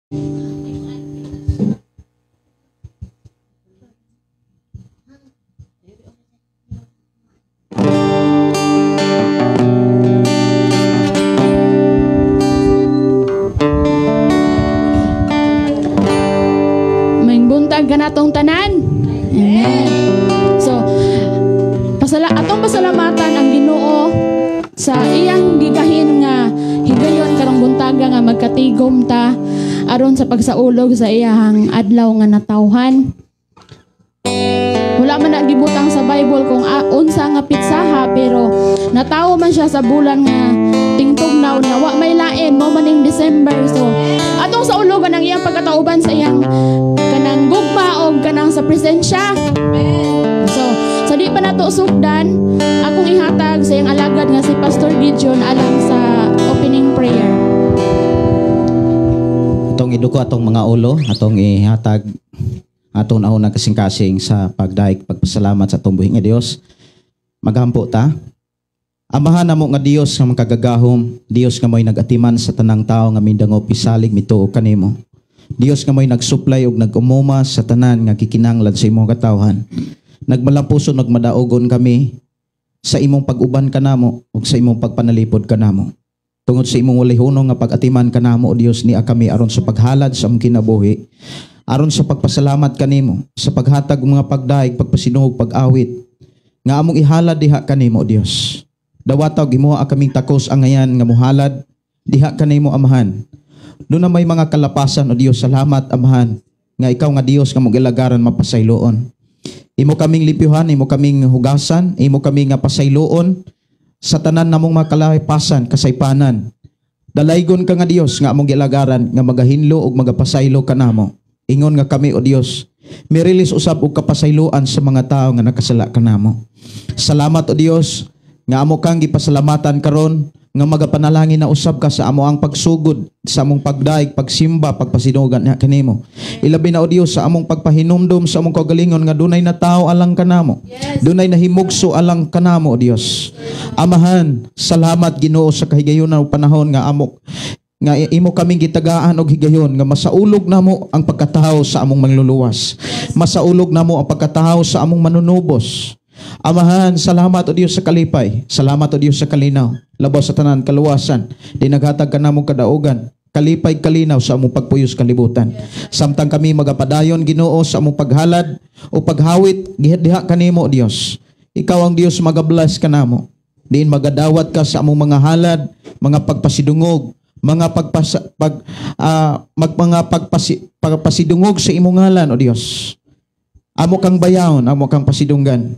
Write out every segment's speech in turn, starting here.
Maing buntag ka natong tanan. Amen. So, atong pasalamatan ang Ginoo sa iyang gigahin nga higayon karong buntaga nga magkatigom ta aron sa pagsaulog sa iyang adlaw nga natawhan. Wala man na gibutang sa Bible kung unsa nga pitsaha, pero natawo man siya sa bulan nga tingtugnaw nga wa may lain mo maning December. So atong sa ulogan ang iyang pagkatauban sa iyang kanang gugma o kanang sa presensya. So sa di pa nato sugdan, akong ihatag sa iyang alagad nga si Pastor Gideon alang sa opening prayer. Atong iduko atong mga ulo, atong ihatag atong naunang kasing-kasing sa pagdaig pagpasalamat sa atong buhi nga Dios. Maghampo ta. Amahan namo nga Dios nga makagagahom, Dios nga mo'y nagatiman sa tanang tao nga mindangop pisalig mituo kanimo. Dios nga mo'y nagsuplay og nagumuma sa tanan nga kikinahanglan sa imong katawhan. Nagmalapuson ug madaogon kami sa imong pag-uban kanamo ug sa imong pagpanalipod kanamo. Tungod sa imong walay hunong nga pag-atiman kanamo, o Dios, niya kami aron sa paghalad sa among kinabuhi, aron sa pagpasalamat kanimo, sa paghatag og mga pagdaig, pagpasinungog, pag-awit, nga among ihalad diha kanimo, o Dios. Dawataw gimuha kaming takos ang ngayan nga muhalad diha kanimo, Amahan. Doon na may mga kalapasan, o Dios, salamat, Amahan, nga ikaw nga Dios nga mag-ilagaran mapasayloon. Imo kaming lipihan, imo kaming hugasan, imo kaming nga pasayloon sa tanan namong mga kalapasan, kasaypanan. Dalaygon ka nga Dios nga among gilagaran nga magahinlo ug magapasaylo kanamo. Ingon nga kami, o Dios, mirilis usab og kapasayloan sa mga tao nga nakasala kanamo. Salamat, o Dios, nga amo kang gipasalamatan karon nga magapanalangin na usab ka sa amo ang pagsugod sa among pagdaig, pagsimba, pagpasinugan niya kanimo. Ilabi na, o Dios, sa among pagpahinumdum sa among kaugalingon nga dunay na tao alang kanamo. Dunay na himugso alang kanamo, o Dios. Amahan, salamat Ginoo sa kahigayonan ug panahon nga amo nga imo kaming gitagaan og higayon nga masaulog namo ang pagkatawo sa among mangluluwas. Masaulog namo ang pagkatawo sa among manunubos. Amahan, salamat, o Dios, sa kalipay. Salamat, o Dios, sa kalinaw. Labaw sa tanan kaluwasan. Di naghatag ka namong kadaugan. Kalipay kalinaw sa among pagpuyos kalibutan. Samtang kami magapadayon, Ginoo, sa among paghalad o paghawit, diha kanimo, o Dios. Ikaw ang Dios magabless kanamo. Diin magadawat ka sa among mga halad, mga pagpasidungog, mga pagpasidungog sa imong ngalan, o Dios. Amo kang bayaon, amo kang pasidunggan.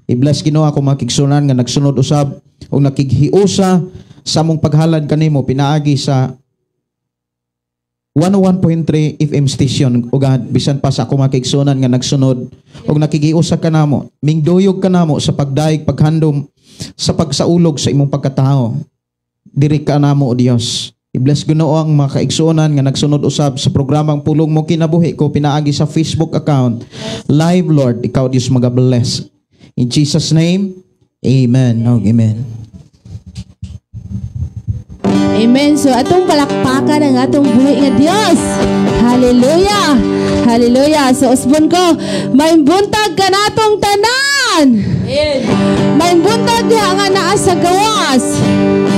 I-bless Ginoo ako makigsunan nga nagsunod usab o nakighiusa sa among paghalad kanimo pinaagi sa 101.3 FM station ug bisan pa sa ako makigsunan nga nagsunod og nakighiusa kanamo, mingduyog kanamo sa pagdaig paghandom sa pagsaulog sa imong pagkatao. Diri ka namo, o Dios. I-bless Ginoo ang mga kaigsuonan nga nagsunod usab sa programang Pulong Mo Kinabuhi ko pinaagi sa Facebook account. Live, Lord, ikaw Dios magabless. In Jesus' name, amen. Oh, amen. Amen. So atong palakpakan ang atong buhi nga Dios. Hallelujah. Hallelujah. So usbon ko, may buntag ka natong tanan. May buntag diha nga naa sa gawas.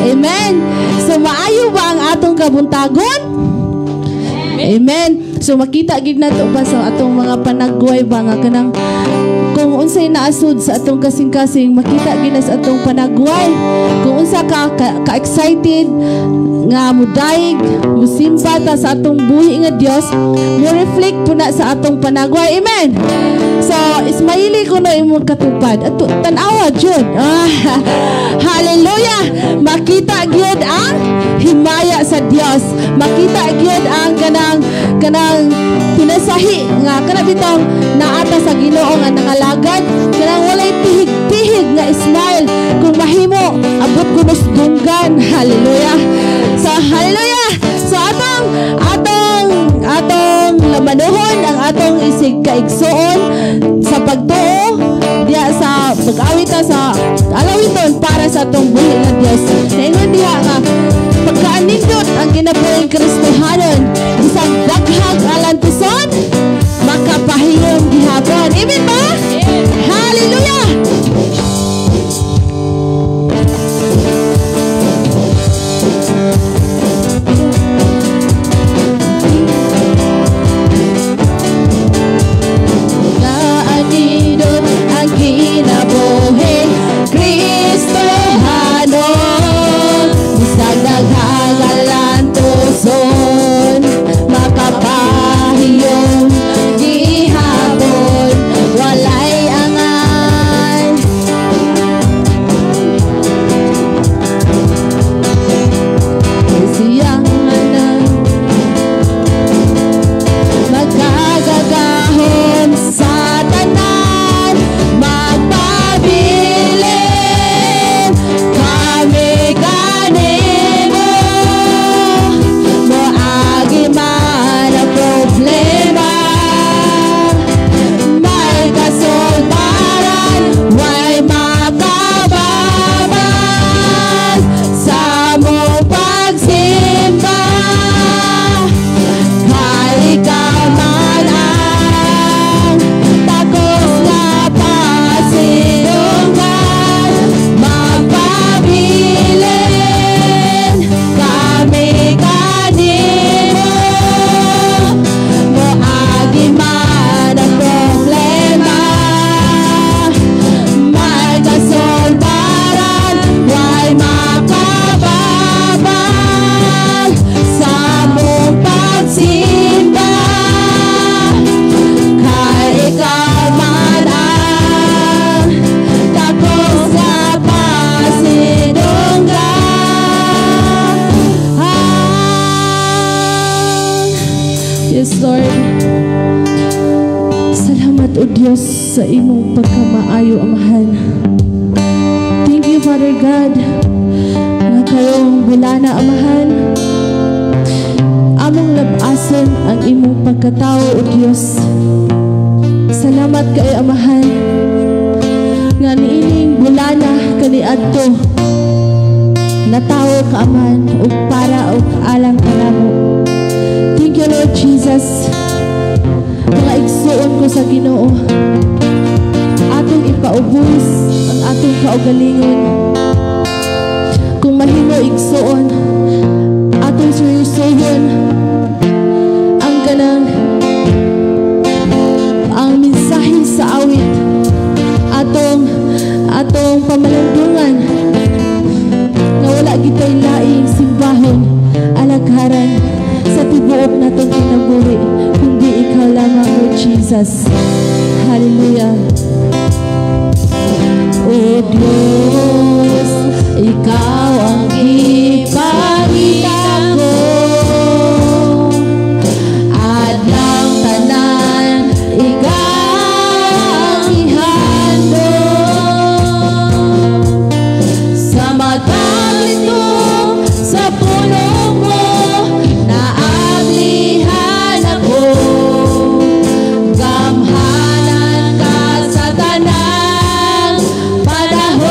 Amen. So maayo ba ang atong kabuntagon? Amen. So makita gid nato ba sa atong mga panagway ba nga kanang kung unsay naasud sa atong kasing-kasing, makita gid sa atong panagway. Kung unsa ka excited nga mudaig, musimba ta sa atong buhi nga Dios, mo reflect po na sa atong panagway. Amen. So ismaili ko na imong katupad. Ato tan-awa jud. Hallelujah. Makita gyud ang himaya sa Dios. Makita gyud ang kanang pinasahi nga kana bitong naata sa Ginoo nga nangalagad, kanang walay pihig-pihig nga smile kung mahimo abot kunos dunggan. Hallelujah. So hallelujah. So atong lamanuhon ang atong isig kaigsuon sa pagtuo diya sa pag-awit sa alawiton para sa atong buhi nga Dios. Naingon diha nga pagkaanindot ang kinabuhing Kristohanon, isang Yes, Lord. Salamat, O Diyos, sa imong pagkamaayo, Amahan. Thank you, Father God, na karong bulana, Amahan. Among labasan ang imong pagkatao, O Diyos. Salamat kay Amahan, nga niining bulana kaniadto natawo ka, Amahan, o para o alang kanamo. Thank you, Lord Jesus. Mga igsuon ko sa Ginoo, atong ipaubos ang atong kaugalingon. Kung mahimo igsuon, atong seryosohon ang kanang ang mensahe sa awit, atong pamalandungan na wala gitay laing simbahon alagharan sa tibuok natong kinabuhi, kundi ikaw lamang, Lord Jesus. Hallelujah. O Diyos, ikaw ang ipangita ko, adlaw tanan ikaw ang ihandog, sa mataglit ko sa pulong mo naablihan ako, gamhanan ka sa tanang panahon.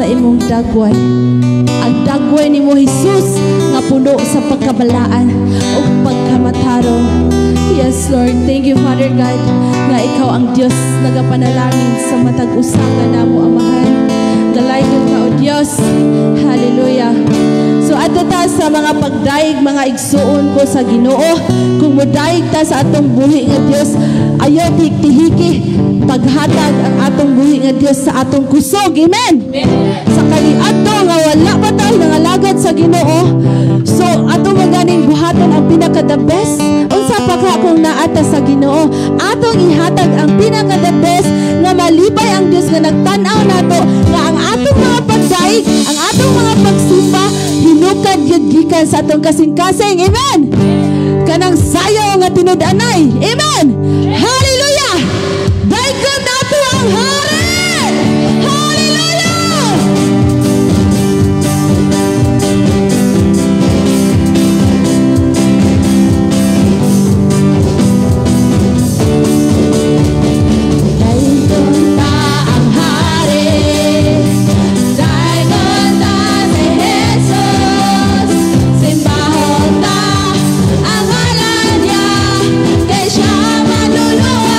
sa imong dagway. Ang dagway nimo Jesus nga puno sa pagkabalaan o pagkamatarong. Yes, Lord. Thank you, Father God, nga ikaw ang Diyos nagapanalangin sa matag usakan namo, Amahan. Galaygon ka, O Diyos. Hallelujah. So ato ta sa mga pagdaig, mga igsuon ko sa Ginoo. Kung modaig ta sa atong buhi nga Dios, ayo tihiki paghatag ang atong buhi nga Dios sa atong kusog. Amen. Sa kaliadto nga wala pa tayo nangalagad sa Ginoo, so atong maganing buhaton ang pinaka the best. Unsa pa ka kung naata sa Ginoo, atong ihatag ang pinaka the best nga malipay ang Dios nga nagtan-aw nato nga ang atong mga pagdaig, ang atong mga pagsumba hinukad gyud gikan sa atong kasing-kasing. Amen. Kanang sayo nga tinud-anay. Amen. Hallelujah. Dayon nato ang hari. Hallelujah. Dayon ta ang hari. Dayon ta si Jesus. Simbahon ta ang ngalan niya, kay siya manluluwa.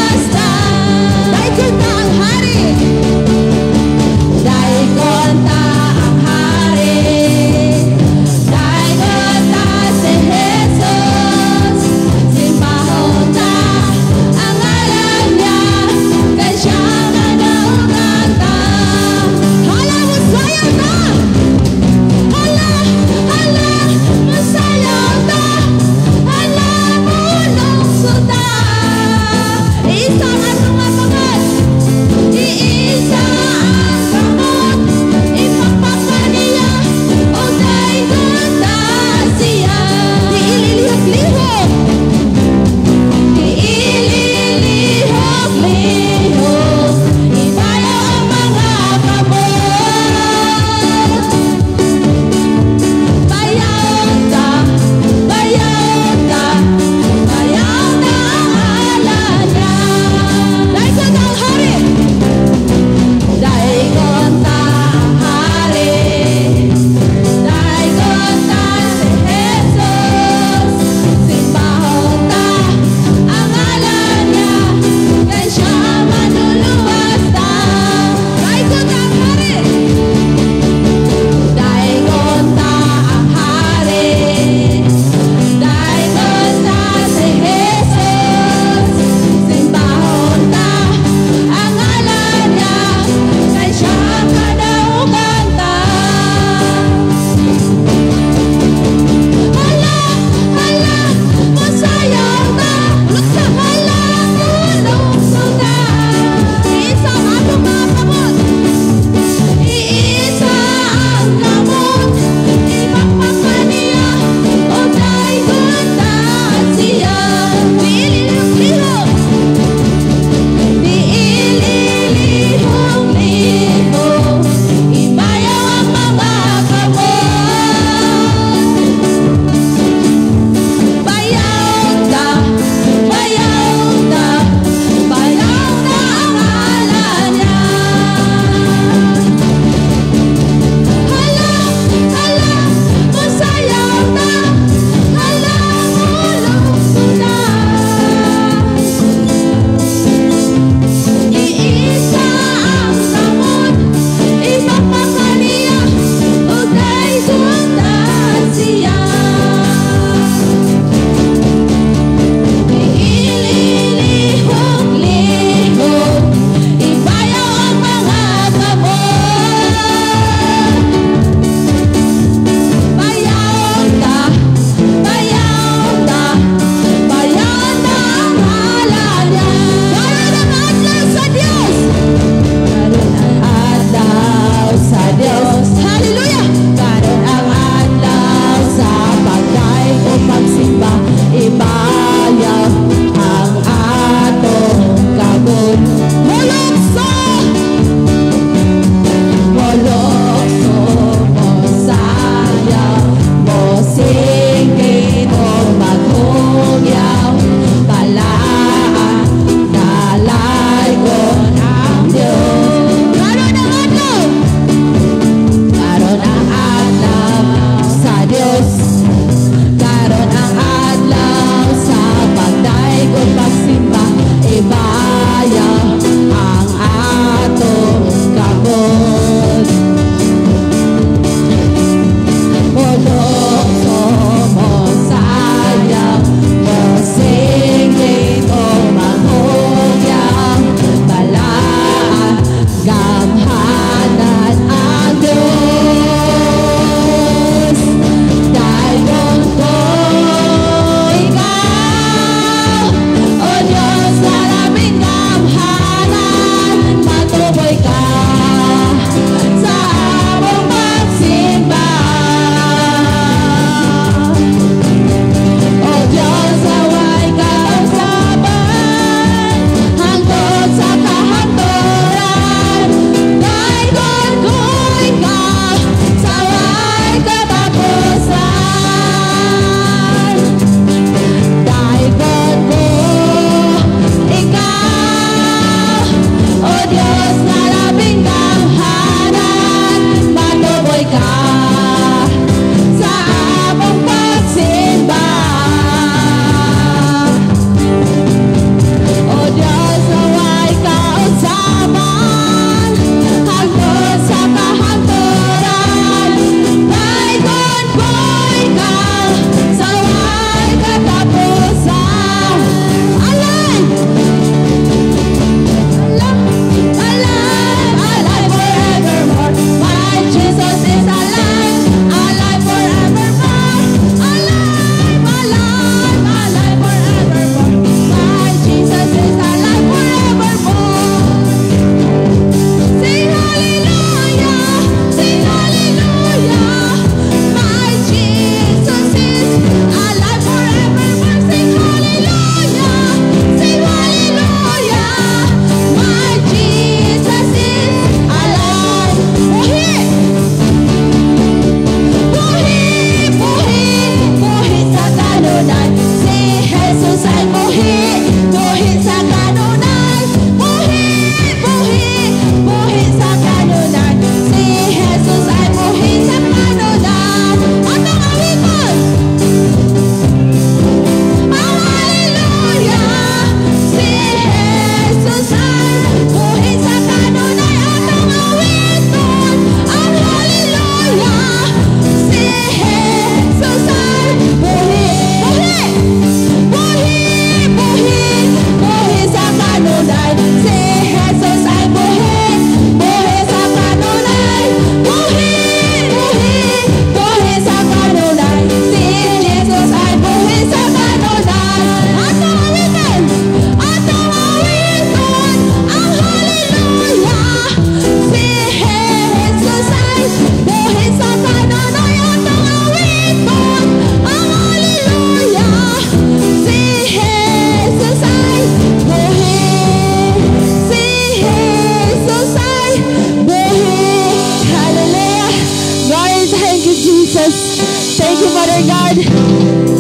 Thank you, Mother God,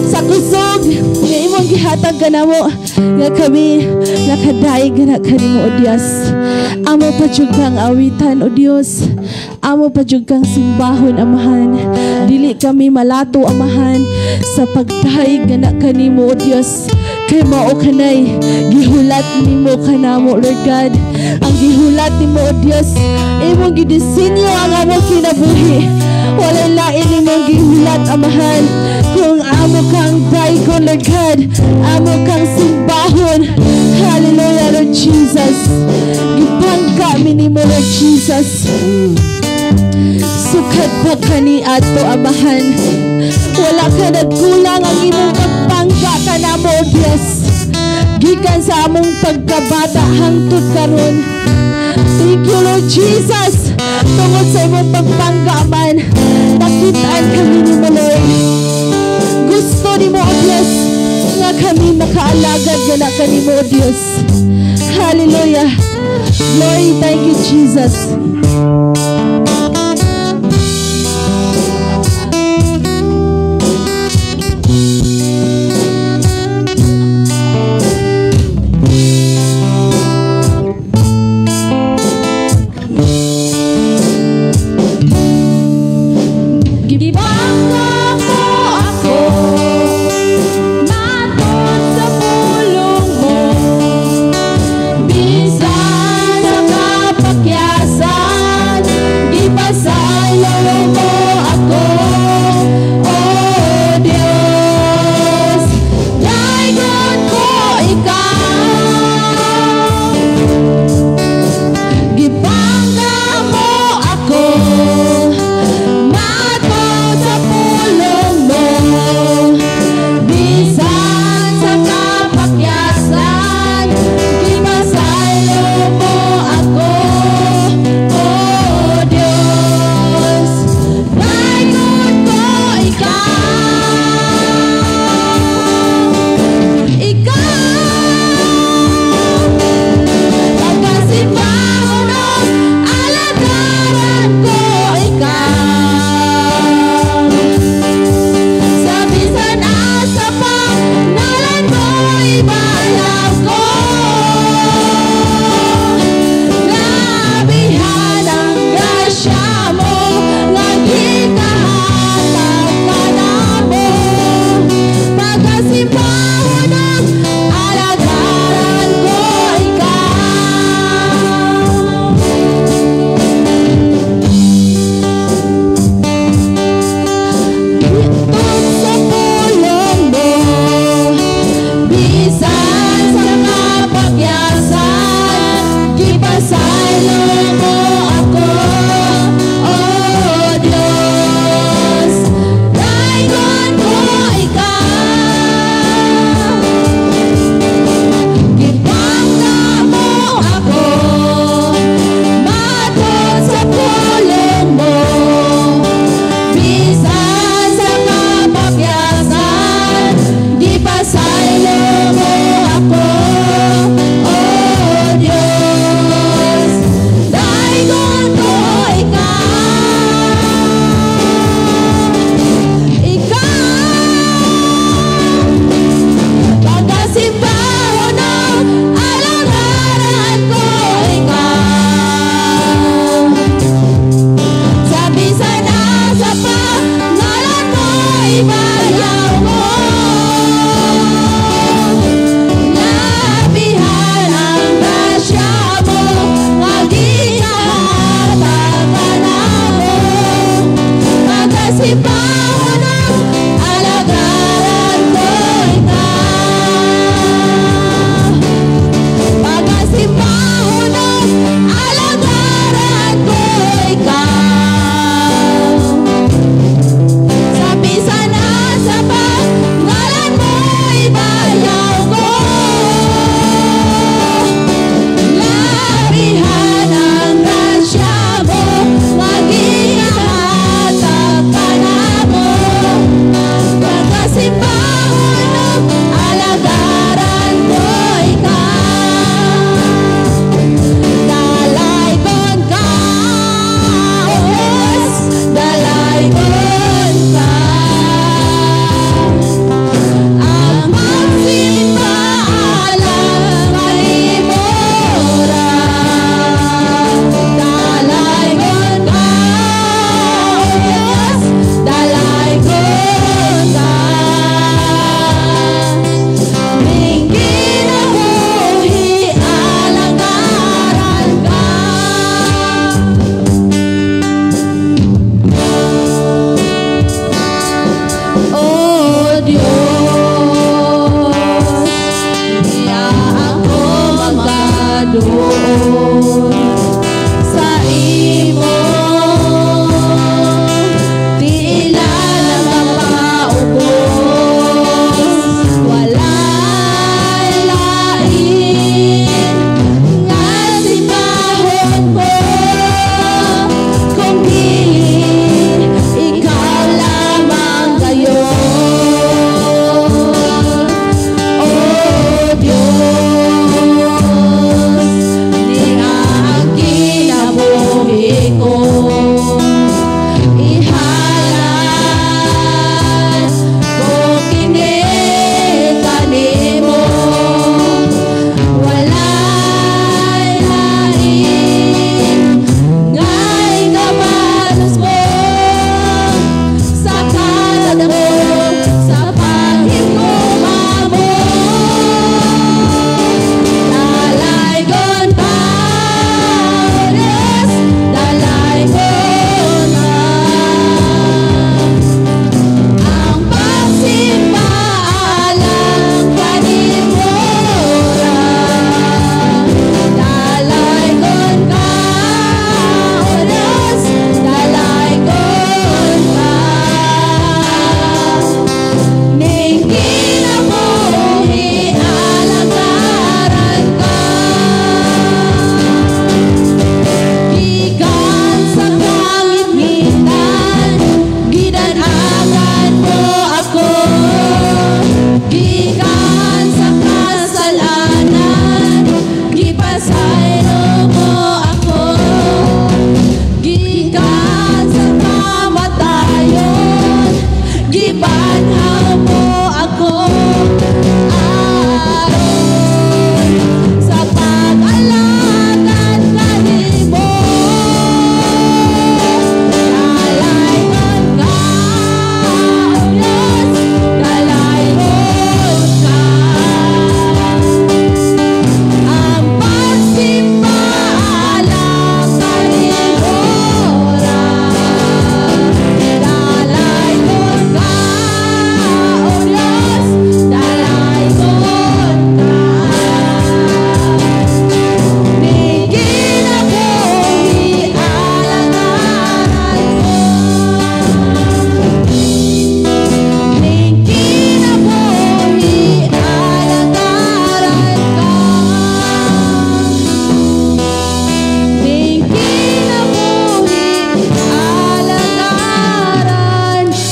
sa kusog nga imong gihatag kanamo nga kami nakadaig na kanimo, O Dios. Amo pa jud kang awitan, O Dios. Amo pa jud kang simbahon, Amahan. Dili kami malato, Amahan, sa pagdaig na kanimo, O Dios. Kay mao kanay gihulat nimo kanamo, Lord God. Ang gihulat nimo, O Dios, imong gidisenyo ang among kinabuhi. Walay lain imong gihulat, Amahan. Kung amo kang daikon, Lord God, amo kang simbahon. Hallelujah, Lord Jesus. Gibangga minimo, Lord Jesus. Sukat pa kani ato, Amahan. Wala ka nagkulang ang imong pagpangga kanamo, O Dios. Gikan sa among pagkabata hangtod karon. Thank you, Lord Jesus. Tungod sa imong pagpangga man, nakitaan kami ni mo, Lord. Gusto ni mo, O Dios, nga kami makaalagad na kanimo, O Dios. Hallelujah. Glory, thank you, Jesus. Mato sa pulo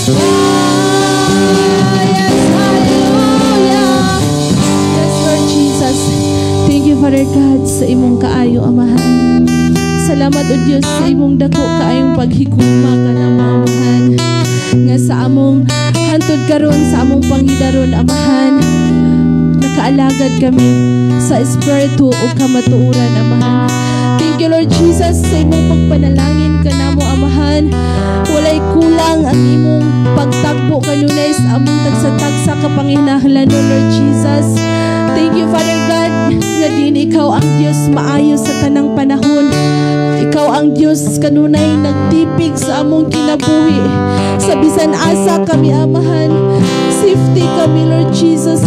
Yes, hallelujah. Yes, Lord Jesus. Thank you, Father God, sa imong kaayo, Amahan. Salamat, O Diyos, sa imong dako kaayong paghigugma ka na, Amahan. Nga sa among hantod karon, sa among panghidaron, Amahan. Nakaalagad kami sa espiritu o kamatuuran, Amahan. Thank you, Lord Jesus, sa imong pagpanalangin ka na mo, Amahan. Walay kulang ang imong pagtagbo kanunay sa among tagsa-tagsa kapanginahanglan, Lord Jesus. Thank you, Father God, nga din ikaw ang Diyos maayo sa tanang panahon. Ikaw ang Diyos kanunay nagtipig sa among kinabuhi. Sa bisan asa kami, Amahan. Safety kami, Lord Jesus.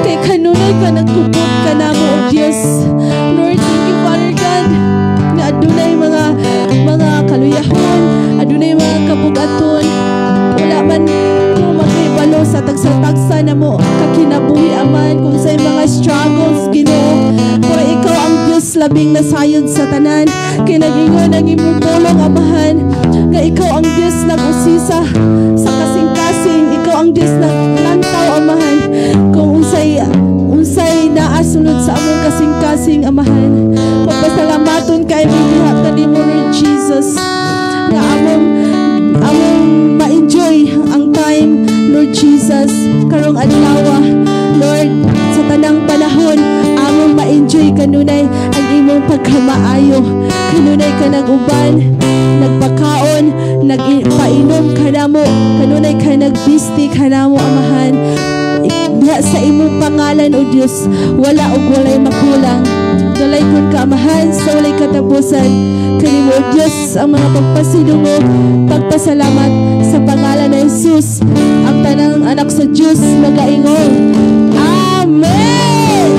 Kay kanunay ka nagkupot ka na mo, O Diyos. Lord, thank you, Father God, nga adunay mga kaluyahon, adunay mga kabugaton. Wala man mo makibalo sa tagsa-tagsa na mo kakinabuhi, Aman, kung sa mga struggles, Ginoo. Pero ikaw ang Diyos labing nasayod sa tanan. Kinagingon ang imong tulong, Amahan, nga ikaw ang Diyos nag-usisa sa kasing-kasing. Ikaw ang Diyos naglantaw, Amahan, kung unsay naasunod sa among kasing-kasing, Amahan. Magpasalamaton kay diha kanimo, Lord Jesus, nga among ma-enjoy ang time, Lord Jesus, karong adlaw, Lord, sa tanang panahon, among ma-enjoy kanunay ang imong pagkamaayo. Kanunay ka nag-uban, nagpakaon, nagpainom ka namo, kanunay ka nagbisti ka namo, Amahan. Diha sa imong pangalan, O Diyos, wala og walay makulang. Dalay kun ka, Amahan, sa walay katapusan. Kanimo, O Diyos, ang mga pagpasidungo, pagpasalamat sa pangalan ng Jesus, ang tanang anak sa Diyos magaingon. Amen.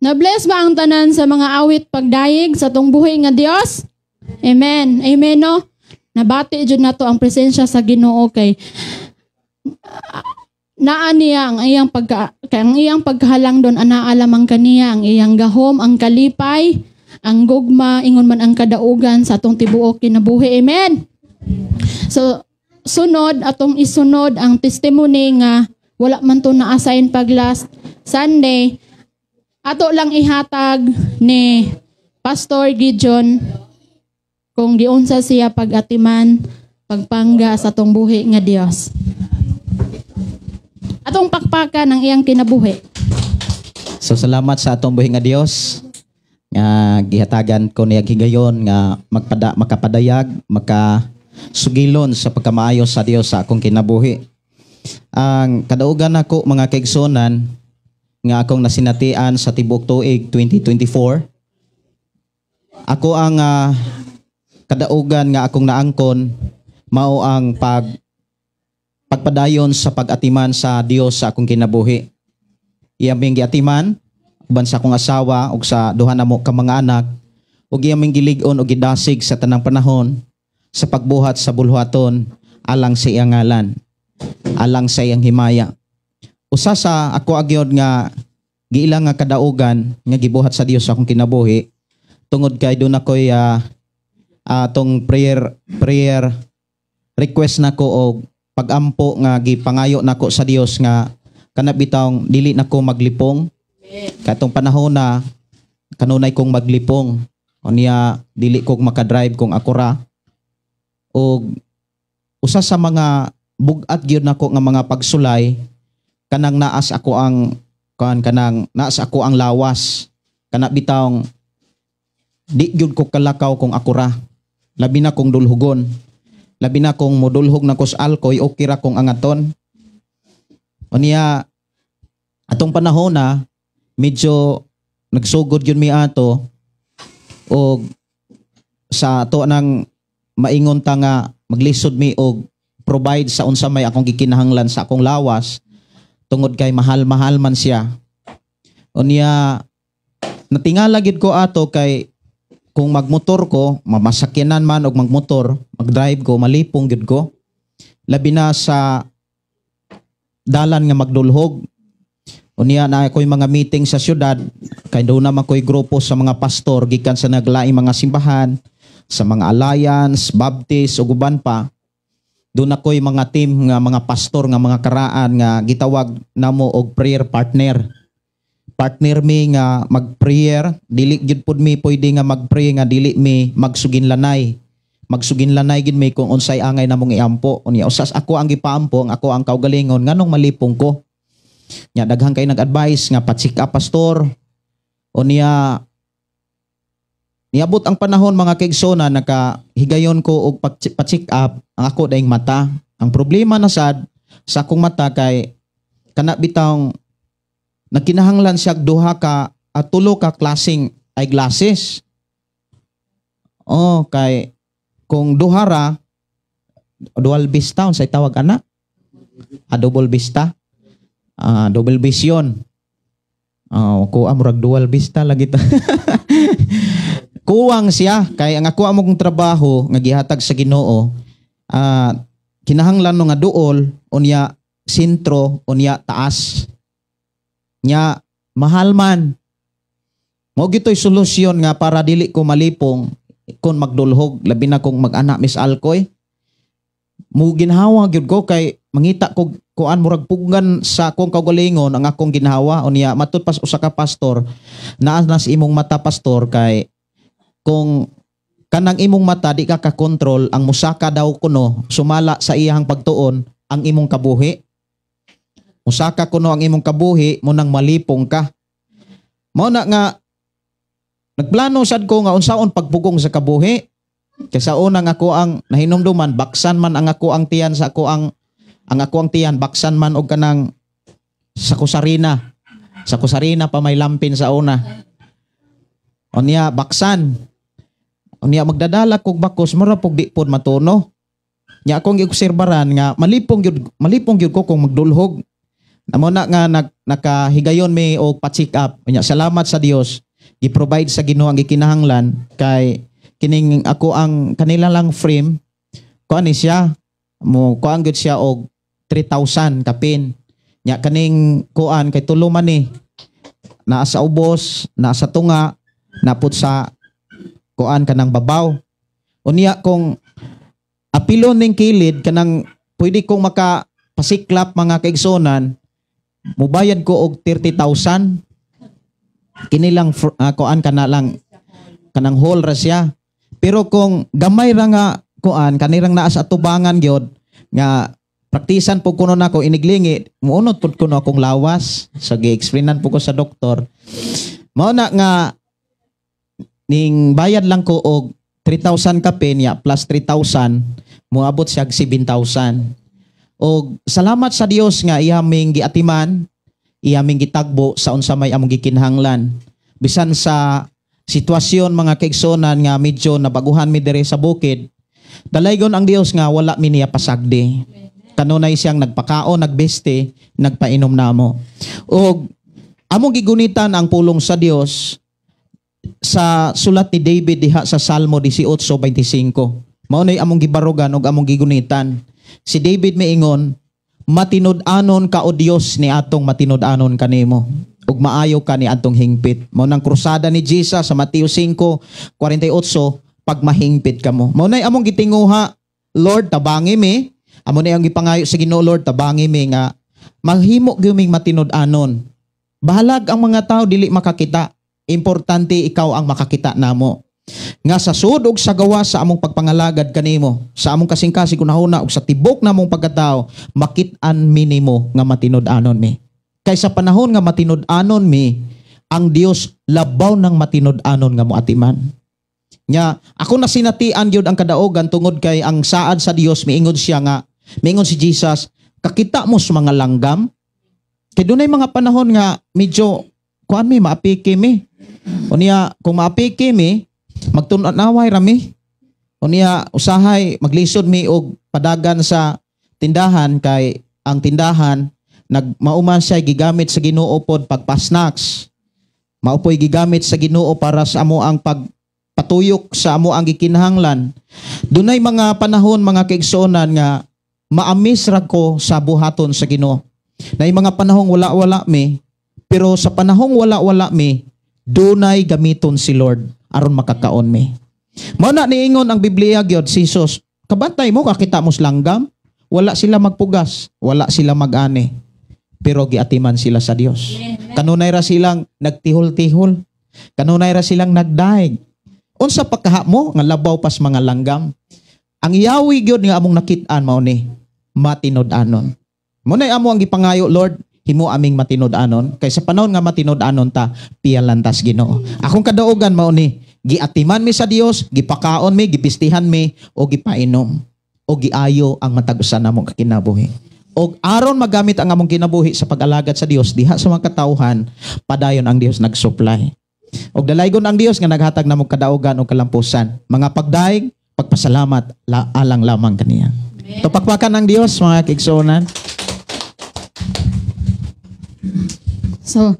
Na-bless ba ang tanan sa mga awit pagdayeg sa tong buhi nga Dios? Amen. Amen, no? Nabati jud nato ang presensya sa Ginoo kay naa niya ang iyang pagkahalang doon, anaa lamang kaniya ang iyang gahom, ang kalipay, ang gugma, ingon man ang kadaugan sa atong tibuok kinabuhi. Amen. So sunod atong isunod ang testimony nga wala man to na-assign pag last Sunday. Ato lang ihatag ni Pastor Gideon kung giunsa siya pag-atiman, pagpangga sa atong buhi nga Dios. Atong pakpakan ang iyang kinabuhi. So salamat sa atong buhi nga Dios nga gihatagan ko niya higayon nga makapadayag, makasugilon sa pagkamaayo sa Dios sa akong kinabuhi. Ang kadaugan nako mga kaigsonan nga akong nasinatian sa tibuok tuig 2024. Ako ang kadaugan nga akong naangkon mao ang pagpadayon sa pag-atiman sa Dios sa akong kinabuhi. Iyaming giatiman uban sa akong asawa ug sa duha namo ka mga anak, ug iyaming gilig-on ug gidasig sa tanang panahon sa pagbuhat sa bulhaton alang sa iyang ngalan, alang sa iyang himaya. Usa sa ako agyod nga giilang nga kadaugan nga gibuhat sa Dios sa akong kinabuhi tungod kay doon ako'y atong prayer request nako og pagampo nga gipangayo nako sa Dios nga kanabitang dili nako maglipong. Katong panahon na kanunay kong maglipong o niya dili kog makadrive kung ako ra. Og usa sa mga bugat gyud nako nga mga pagsulay kanang naas ako ang lawas kana bitawng di gyud ko kalakaw kung ako ra, labi na kong dulhugon, labi na kong modulhog na ko sa alkoy, okay ra kong angaton. O niya atong panahon na medyo nagsugod yun mi ato o sa ato nang maingon ta nga maglisod mi og provide sa unsa may akong gikinahanglan sa akong lawas tungod kay mahal-mahal man siya. O niya natingala gid ko ato kay kung magmotor ko, mamasakyanan man og magmotor, magdrive ko, malipong gid ko. labi na sa dalan nga magdulhog. Unya na ako'y mga meeting sa syudad, kay doon naman ko'y grupo sa mga pastor gikan sa naglaing mga simbahan, sa mga alliance, baptist ug uban pa. Doon ako'y mga team nga mga pastor nga mga karaan nga gitawag namo og prayer partner. Partner mi nga mag-prayer, dili gyud pud mi pwede nga mag-pray nga dili mi magsuginlanay. Magsuginlanay gid mi kung unsay angay namong iampo. Unya usas ako ang gipaampo, ako ang kaugalingon nganong malipong ko. Nya daghang kay nag-advise nga pa-check up pastor. Unya niabot ang panahon mga kaigsoona nakahigayon ko og pa-check up ang ako daing mata. Ang problema na sad sa akong mata kay kana bitawng nagkinahanglan siya duha ka at tulo ka klaseng eyeglasses. Kay kung duha ra dual vista unsay tawag ana? Double vista. Double vision. Ko amurag dual vista lagi ta. Kuwang siya kay ang ako among trabaho nga gihatag sa Ginoo, kinahanglan no nga duol unya sentro unya taas. Nya mahal man. Mao gitoy solusyon nga para dili ko malipong kon magdulhog labi na kung mag-ana Miss Alcoy. Mo ginhawa gyud ko kay mangita ko kuan murag puggan sa akong kaugalingon ang akong ginhawa unya matud pas usa ka pastor naa nas imong mata pastor kay kung kanang imong mata di ka ka-control ang musaka daw kuno sumala sa iyang pagtuon ang imong kabuhi. Musaka kuno ang imong kabuhi mo nang malipong ka. Mao na nga nagplano sad ko nga unsaon pagpugong sa kabuhi. Kaysa unang ako ang nahinumduman baksan man ang ako ang tiyan sa ako ang ako ang tiyan baksan man og kanang sa kusarina. Sa kusarina pa may lampin sa una. Unya baksan. Unya magdadala kog bakos mura pug di pod matuno. Nya akong giobserbaran nga malipong gyud ko kung magdulhog. Amo na nga nakahigayon mi og pa-check up. Unya salamat sa Dios gi-provide sa Ginoo ang gikinahanglan kay kining ako ang kanila lang frame kuan ni siya mo kuan gud siya og 3,000 kapin. Nya kaning kuan kay tulo man ni naa sa ubos, naa sa tunga, naput sa kuan kanang babaw. Unya kung apilon ning kilid kanang pwede kong makapasiklap mga kaigsonan, mubayad ko og 30,000. Kini lang kuan kana lang kanang hole ra siya. Pero kung gamay ra nga kuan kanirang naa sa atubangan gyud nga praktisan po kuno nako iniglingi muunot pud kuno akong lawas so gi-explainan po ko sa doktor. Mao na nga ning bayad lang ko og 3,000 ka penya plus 3,000 moabot siya 7,000. Og salamat sa Dios nga ihaming giatiman, ihaming gitagbo sa unsa may among gikinahanglan. Bisan sa sitwasyon mga kaigsonan nga medyo nabaguhan mi diri sa bukid, dalaygon ang Dios nga wala mi niya pasagdi. Kanunay siyang nagpakaon, nagbeste, nagpainom namo. Og among gigunitan ang pulong sa Dios sa sulat ni David diha sa Salmo 18:25. Mao nay among gibarugan og among gigunitan. Si David miingon, "Matinud-anon ka o Dios ni atong matinud-anon kanimo, ug maayo ka ni atong hingpit." Mao nang krusada ni Jesus sa Mateo 5:48, pag mahingpit kamo. Mao nay among gitinguha, Lord tabangi mi. Amo nay ang gipangayo sa Ginoo, Lord tabangi mi nga maghimo gyuming matinud-anon. Bahalag ang mga tao dili makakita. Importante ikaw ang makakita namo. Nga sa sud ug sa gawa sa among pagpangalagad kanimo, sa among kasing-kasing kunahuna ug sa tibok namong pagkatao, makit-an mi nimo nga matinud-anon mi. Kay sa panahon nga matinud-anon mi, ang Dios labaw ng matinud-anon nga moatiman. Nya ako na sinatian gyud ang kadaogan tungod kay ang saad sa Dios miingon siya nga, miingon si Jesus, kakita mo sa mga langgam. Kay dunay mga panahon nga medyo kuan mi maapiki mi. Unya kung maapiki mi, magtun-anaway rami. Unya usahay maglisod mi og padagan sa tindahan kay ang tindahan mauman siya gigamit sa Ginoo pod pagpasnacks. Maupoy gigamit sa Ginoo para sa amo ang pagpatuyok sa amo ang gikinahanglan. Dunay mga panahon mga kaigsonan nga maamis ra ko sa buhaton sa Ginoo. Na yung mga panahong wala-wala mi, pero sa panahong wala-wala mi, dunay gamiton si Lord aron makakaon mi. Mao na niingon ang Biblia gyud si Jesus, kabantay mo kakita mos langgam, wala sila magpugas, wala sila mag-ani, pero giatiman sila sa Dios. Kanunay ra silang nagtihol-tihol, kanunay ra silang nagdaig. Unsa pagkaha mo nga labaw pas mga langgam? Ang Yahweh gyud nga among nakit-an mao ni matinud-anon. Mo na amo ang gipangayo, Lord, himo aming matinud-anon kay sa panahon nga matinud-anon ta pialantas Ginoo. Akong kadaugan mao ni giatiman mi sa Dios, gipakaon mi, gipistihan mi o gipainom o giayo ang matag usa namong kinabuhi. Og aron magamit ang among kinabuhi sa pag-alagad sa Dios diha sa mga katawhan, padayon ang Dios nagsupply. Og dalaygon ang Dios nga naghatag namong kadaugan o kalampusan. Mga pagdaig, pagpasalamat alang lamang kaniya. Tupakpakan ng Dios mga kigsuonan. So,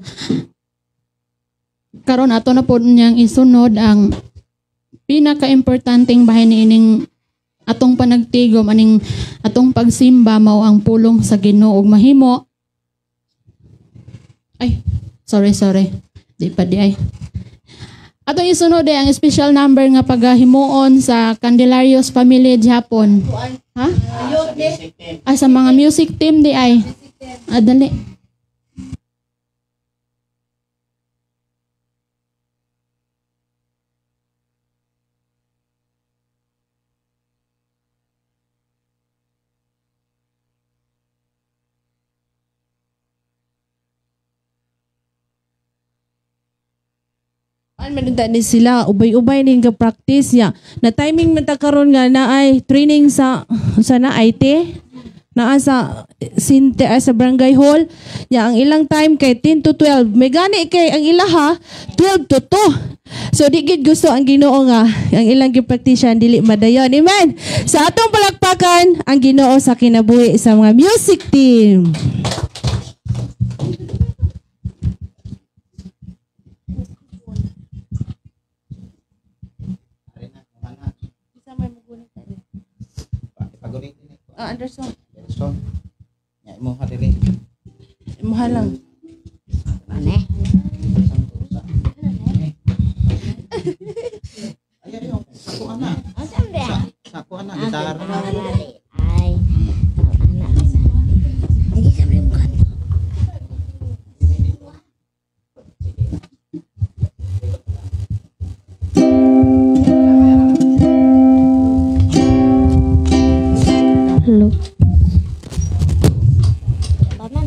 karon ato na po niyang isunod ang pinaka-importanting bahin niining atong panagtigom aning atong pagsimba mao ang pulong sa Ginoo ug mahimo. Ay, sorry. Di pa di ay. Atong isunod ang special number nga pagahimuon sa Candelarios Family Japon. Ha? Sa mga music team di ay. Dali. Manunta ni sila ubay-ubay ning ka-practice ya. Na timing man ta karon nga naay training sa na IT naa sa Sinte sa Barangay Hall. Ya ang ilang time kay 10 to 12. May gani kay ang ilaha 12 to 2. So di gid gusto ang Ginoo nga ang ilang gi-practice dili madayon. Amen. Sa atong palakpakan ang Ginoo sa kinabuhi sa mga music team. Anderson. Ya mo hadiri. Imuha lang. Ano? Ayo, sako ana. Asan ba? Sako ana gitar. Ay, anak. Hindi ka rin Hello. Paman.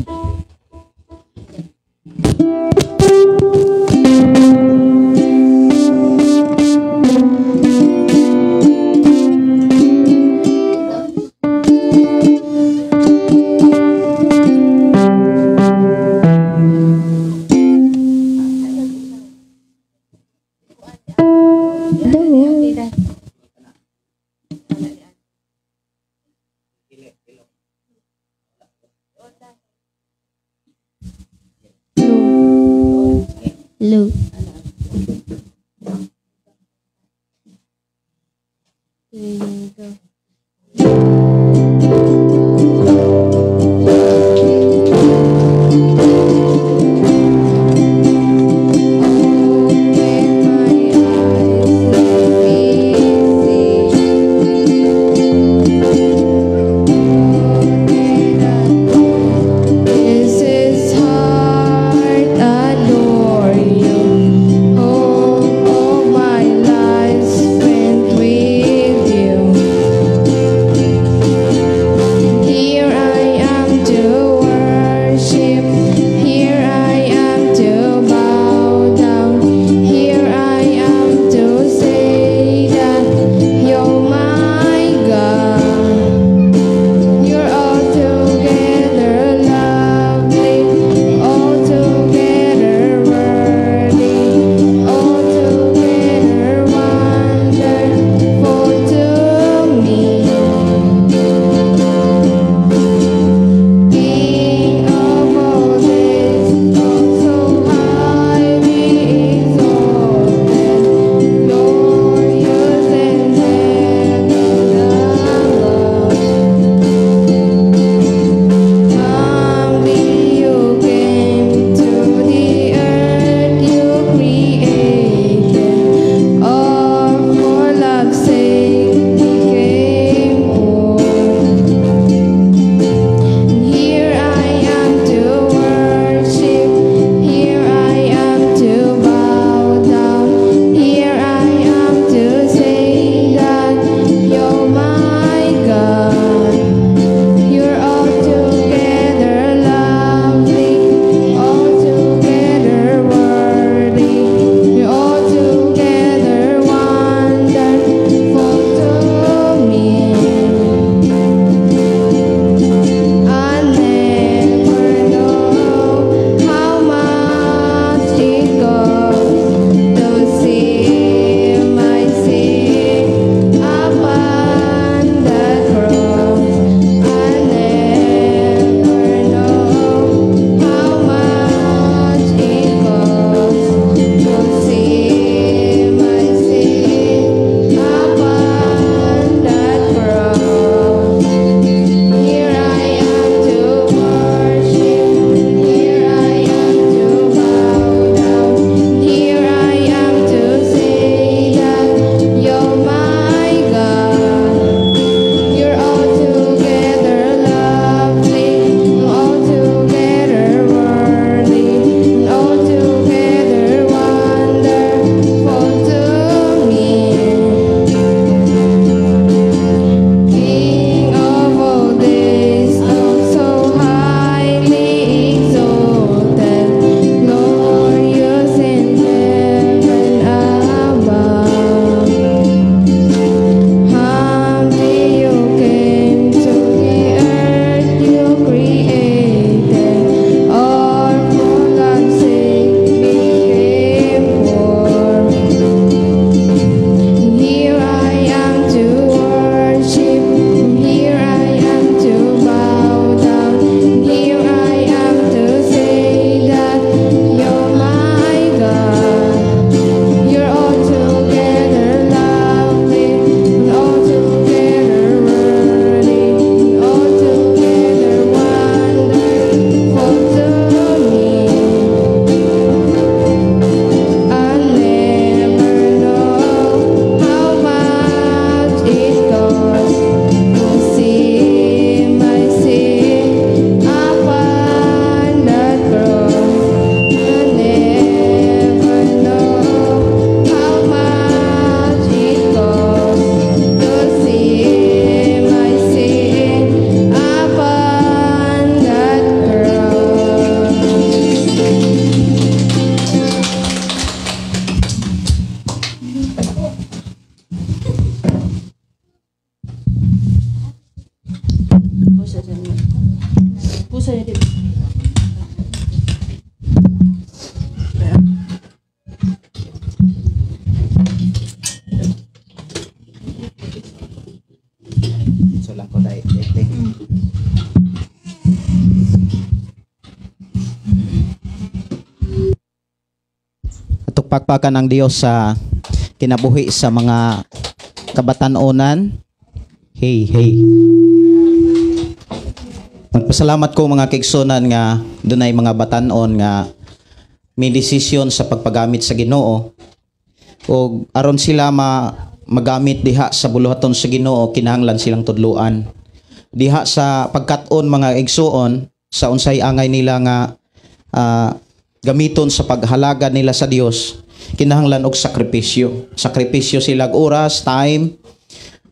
Hello. This is heart adore you. sa'yo dito. So lang ko dahil. Atok pakpakan ng Dios sa kinabuhi sa mga kabataonan. Hey, hey. Magpasalamat ko mga kaigsunan nga dunay mga batanon nga may desisyon sa pagpagamit sa Ginoo. O aron sila magamit diha sa buluhaton sa Ginoo, kinahanglan silang tudluan. Diha sa pagkat-on mga igsuon sa unsay angay nila nga gamiton sa paghalaga nila sa Dios, kinahanglan og sakripisyo. Sakripisyo sila oras, time,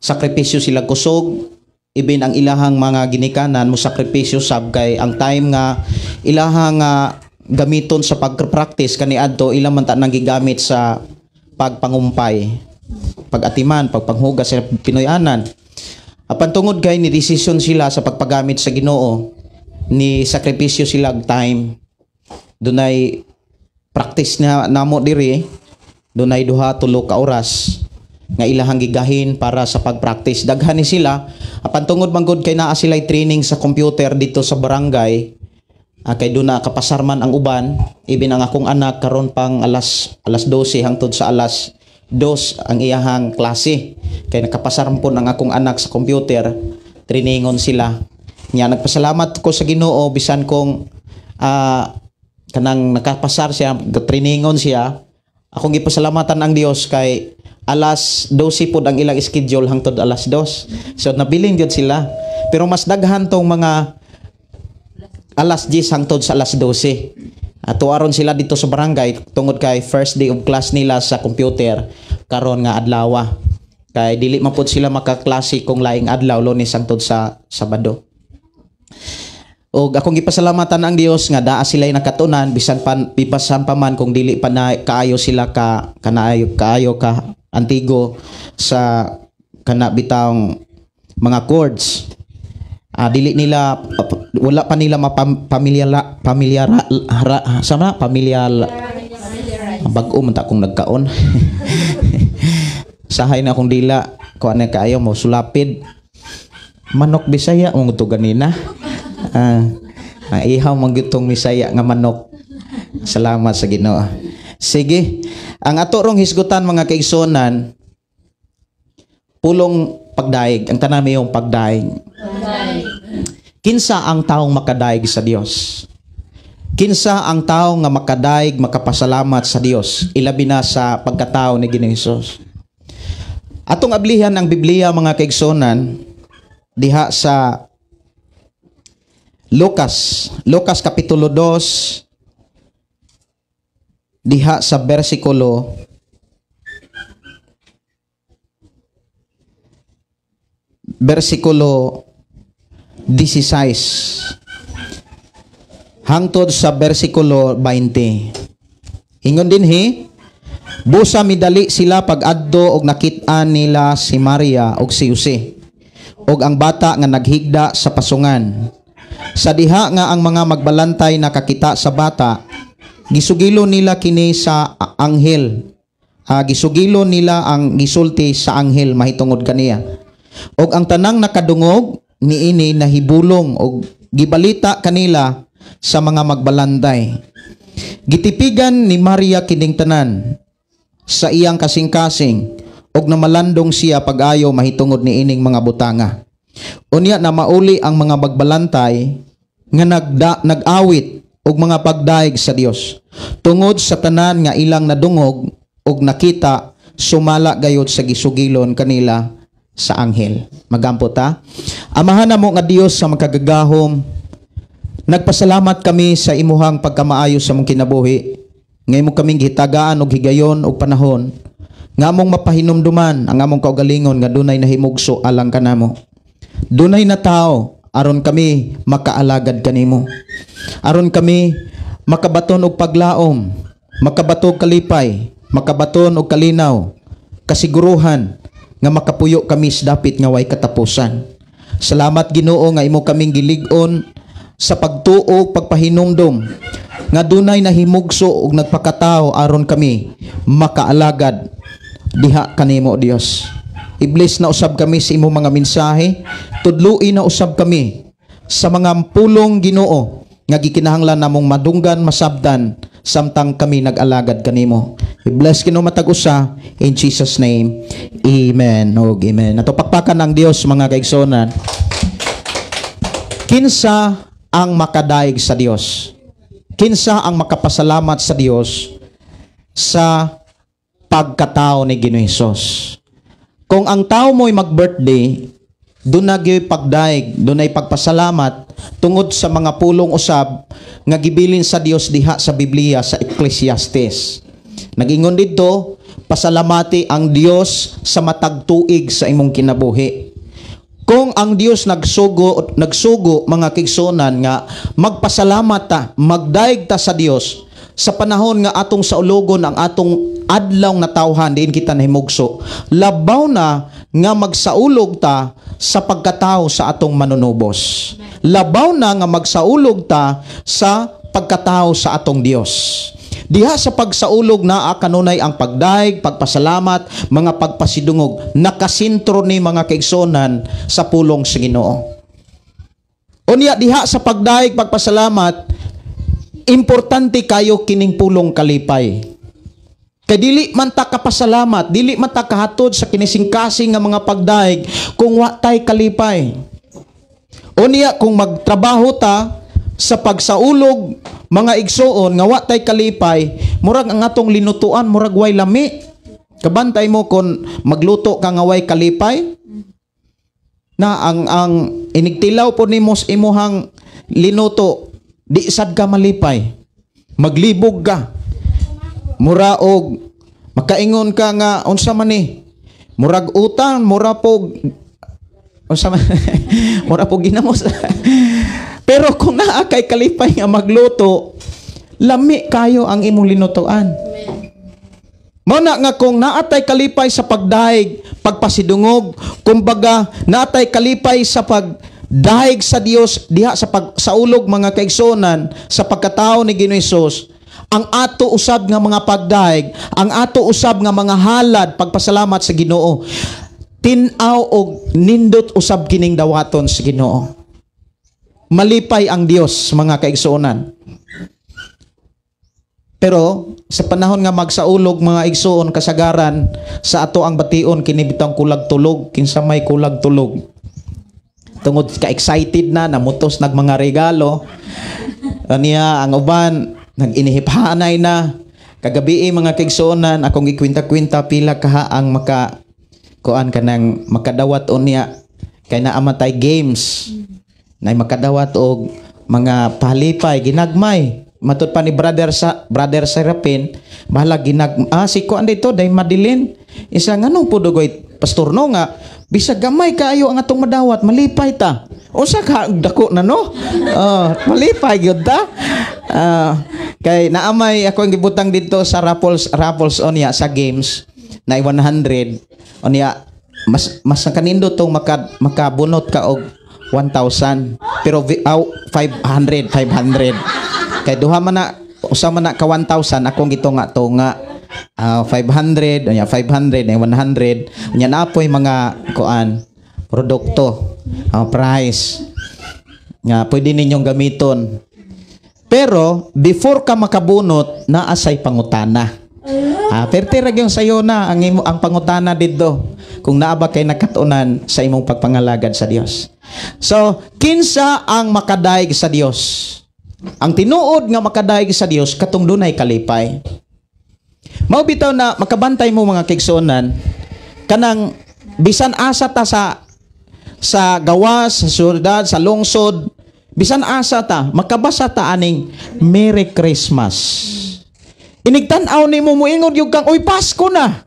sakripisyo sila kusog, ibin ang ilahang mga ginikanan mo sakripisyo sab kay ang time nga ilahang gamiton sa pagpractice kaniadto ilang man ta nang gigamit sa pagpangumpay, pagatiman, pagpanghugas sa Pinoyanan. Apan tungod kay ni desisyon sila sa pagpagamit sa Ginoo, ni sakripisyo sila og time. Dunay practice na namo diri, dunay 2-3 ka oras nga ilahang gigahin para sa pagpractice. Daghan ni sila apan tungod manggod kay naa sila'y training sa computer dito sa barangay. Kay doon na kapasarman ang uban, ibin ang akong anak karon pang alas 12 hangtod sa alas 2 ang iyahang klase. Kay nakapasarman po ang akong anak sa computer, trainingon sila. Nya nagpasalamat ko sa Ginoo bisan kong kanang nakapasar siya, trainingon siya. Akong gipasalamatan ang Dios kay alas 12 pod ang ilang schedule hangtod alas 2. So nabiling gyud sila. Pero mas daghan tong mga alas 10 hangtod sa alas 12. Tuaron sila dito sa barangay tungod kay first day of class nila sa computer karon nga adlaw. Kay dili man pod sila makaklase kung laing adlaw Lunes hangtod sa Sabado. Og akong gipasalamatan ang Dios nga daa sila'y nakatunan bisan pa man kung dili pa na kaayo sila kaayo ka antigo sa kana bitawng mga chords. Dili nila wala pa nila pamilyar bag-o man ta kung nagkaon. Sahay na akong dila ko ana kaayo mo sulapid manok Bisaya mo to ganina. Ihaw man gitong Bisaya nga manok. Salamat sa Ginoo. Sige, ang ato rong hisgutan mga kaigsonan, pulong pagdaig, ang tanan yung pagdaig. Kinsa ang taong makadaig sa Dios? Kinsa ang tao nga makadaig, makapasalamat sa Dios, ilabi na sa pagkatao ni Ginoong Hesus. Atong ablihan ang Biblia mga kaigsonan diha sa Lucas kapitulo 2 diha sa versikulo 16 hangtod sa versikulo 20. Ingon dinhi, busa midali sila pag-adto og nakit-an nila si Maria og si Jose og ang bata nga naghigda sa pasungan. Sa diha nga ang mga magbalantay nakakita sa bata, gisugilo nila kini sa anghel. Gisugilo nila ang gisulti sa anghel mahitungod kaniya. Og ang tanang nakadungog niini nahibulong og gibalita kanila sa mga magbalantay. Gitipigan ni Maria kining tanan sa iyang kasing-kasing og namalandong siya pag-ayo mahitungod niining mga butanga. Unya na mauli ang mga magbalantay nga nag-awit og mga pagdaig sa Dios tungod sa tanan nga ilang nadungog og nakita sumala gayud sa gisugilon kanila sa anghel. Magampo ta. Amahan namo nga Dios sa makagagahom, nagpasalamat kami sa imuhang pagkamaayo sa mong kinabuhi. Ngay mo kaming gihitagaan og higayon og panahon nga among mapahinumduman ang among kaugalingon nga dunay nahimugso alang kanamo. Dunay na tao aron kami makaalagad kanimo. Aron kami makabaton og paglaom, makabaton og kalipay, makabaton og kalinaw, kasiguruhan nga makapuyo kami sa dapit nga way katapusan. Salamat Ginoo nga imo kaming gilig-on sa pagtuo, pagpahinumdom nga dunay nahimugso ug nagpakatao aron kami makaalagad diha kanimo Dios. Iblis na usab kami sa imong mga mensahe, tudluin na usab kami sa mga pulong Ginoo nga gikinahanglan namong madunggan masabdan samtang kami nag-alagad kanimo. I-bless Ginoo matag usa in Jesus name. Amen. Og amen. Natupakpakan ang Dios mga kaigsonan. Kinsa ang makadaig sa Dios? Kinsa ang makapasalamat sa Dios sa pagkatao ni Ginoong Hesus? Kung ang tao mo'y mag-birthday, doon na gyud pagdaig, doon ay pagpasalamat tungod sa mga pulong usab nga gibilin sa Dios diha sa Biblia sa Ecclesiastes. Nagingon dito, pasalamati ang Dios sa matag tuig sa imong kinabuhi. Kung ang Dios nagsugo mga kigsunan nga magpasalamat ta, magdaig ta sa Dios sa panahon nga atong saulogon ang atong adlaw na tawhan diin kita nahimugso, labaw na nga magsaulog ta sa pagkatao sa atong manunubos. Labaw na nga magsaulog ta sa pagkatao sa atong Dios. Diha sa pagsaulog na kanunay ang pagdaig, pagpasalamat, mga pagpasidungog, nakasintro ni mga kaigsonan sa pulong sa Ginoo. Unya diha sa pagdaig, pagpasalamat, importante kayo kining pulong kalipay. Kay dili man ta kapasalamat, dili man ta kahatod sa kinisingkasing nga mga pagdaig kung wa tay kalipay. Unya kung magtrabaho ta sa pagsaulog mga igsoon nga wa tay kalipay, murag ang atong linutuan murag way lami. Kabantay mo kung magluto ka nga way kalipay na ang inigtilaw po nimo sa imuhang linuto, di sad ka malipay. Maglibog ka. Mura og makaingon ka nga unsa man ni? Murag utang, mura po unsa man mura po ginamos. Pero kung naa kay kalipay nga magluto, lami kayo ang imong linutuan. Mao na nga kung naatay kalipay sa pagdaig, pagpasidungog, kumbaga naatay kalipay sa pagdaig sa Dios diha sa ulog mga kaigsonan sa pagkatao ni Ginoong Hesus, ang ato usab nga mga pagdaig, ang ato usab nga mga halad pagpasalamat sa Ginoo, tin-aw og nindot usab kining dawaton sa Ginoo. Malipay ang Dios mga kaigsuonan. Pero sa panahon nga magsaulog mga igsuon kasagaran sa ato ang bation kini bitang kulag tulog, kinsa may kulag tulog. Tungod ka excited na namutos nag mga regalo. Aniya ang uban nag-inihip-hanay na. Kagabi mga kaigsuonan akong gikwinta-kwinta pila kaha ang kuan kanang makadawat unya kay naamatay games. Nay makadawat og mga palipay ginagmay matud pa ni brother Serapin bahala si kuan dito day Madeline isa nganong pudugoy pastor no nga bisag gamay kaayo ang atong madawat malipay ta usa ka dako na no malipay gyud ta kay naamay ako ang gibutang dito sa raffles onya sa games na 100 onya mas kanindot tong makabunot ka og 1,000 pero 500 kay duha man na usa man na ka 1,000 akong gitunga-tunga 500 nya 500 na 100 nya naapoy mga kuan produkto price nga pwede ninyong gamiton pero before ka makabunot naasay pangutana perte ra gyud sayo na ang pangutana didto kung naa ba kay nakatunan sa imong pagpangalagad sa Dios. So, kinsa ang makadaig sa Dios? Ang tinuod nga makadaig sa Dios katong dunay kalipay. Mao bitaw na makabantay mo mga kaigsuonan kanang bisan asa ta sa gawas, sa syudad, sa lungsod, bisan asa ta makabasa ta aning Merry Christmas. Inigtan-aw nimo moingon gyud kang uy Pasko na.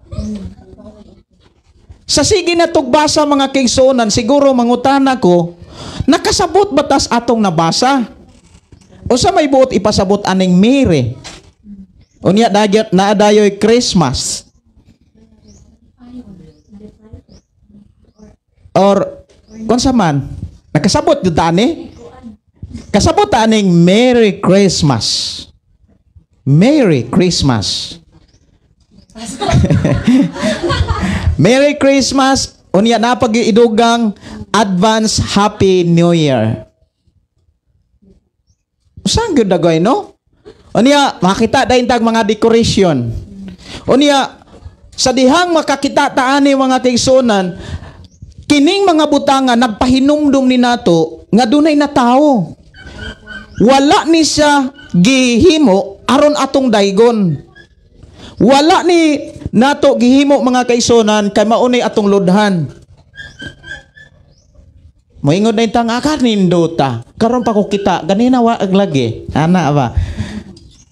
Sa sige na tugbasa mga kaigsuonan, siguro mangutana ko, nakasabot batas atong nabasa? O sa may buot ipasabot aning Mary? Unya naadayoy Christmas? Or, kung sa man, nakasabot yun tani? Kasabot aning Merry Christmas. Merry Christmas. Merry Christmas. Unya na pag-idugang Advance Happy New Year. Saan gyud dagoy no? Unya makita dayon tag mga decoration. Unya sa dihang makakita taani mga kaigsunan, kining mga butanga nagpahinumdum ni nato nga dunay na tao. Wala ni siya gihimo aron atong daygon. Wala ni nato gihimo mga kaigsunan kay maunay atong lodhan. Moingon na itang nindota. Karon pa ko kita ganina wa aglagi. Ana ba?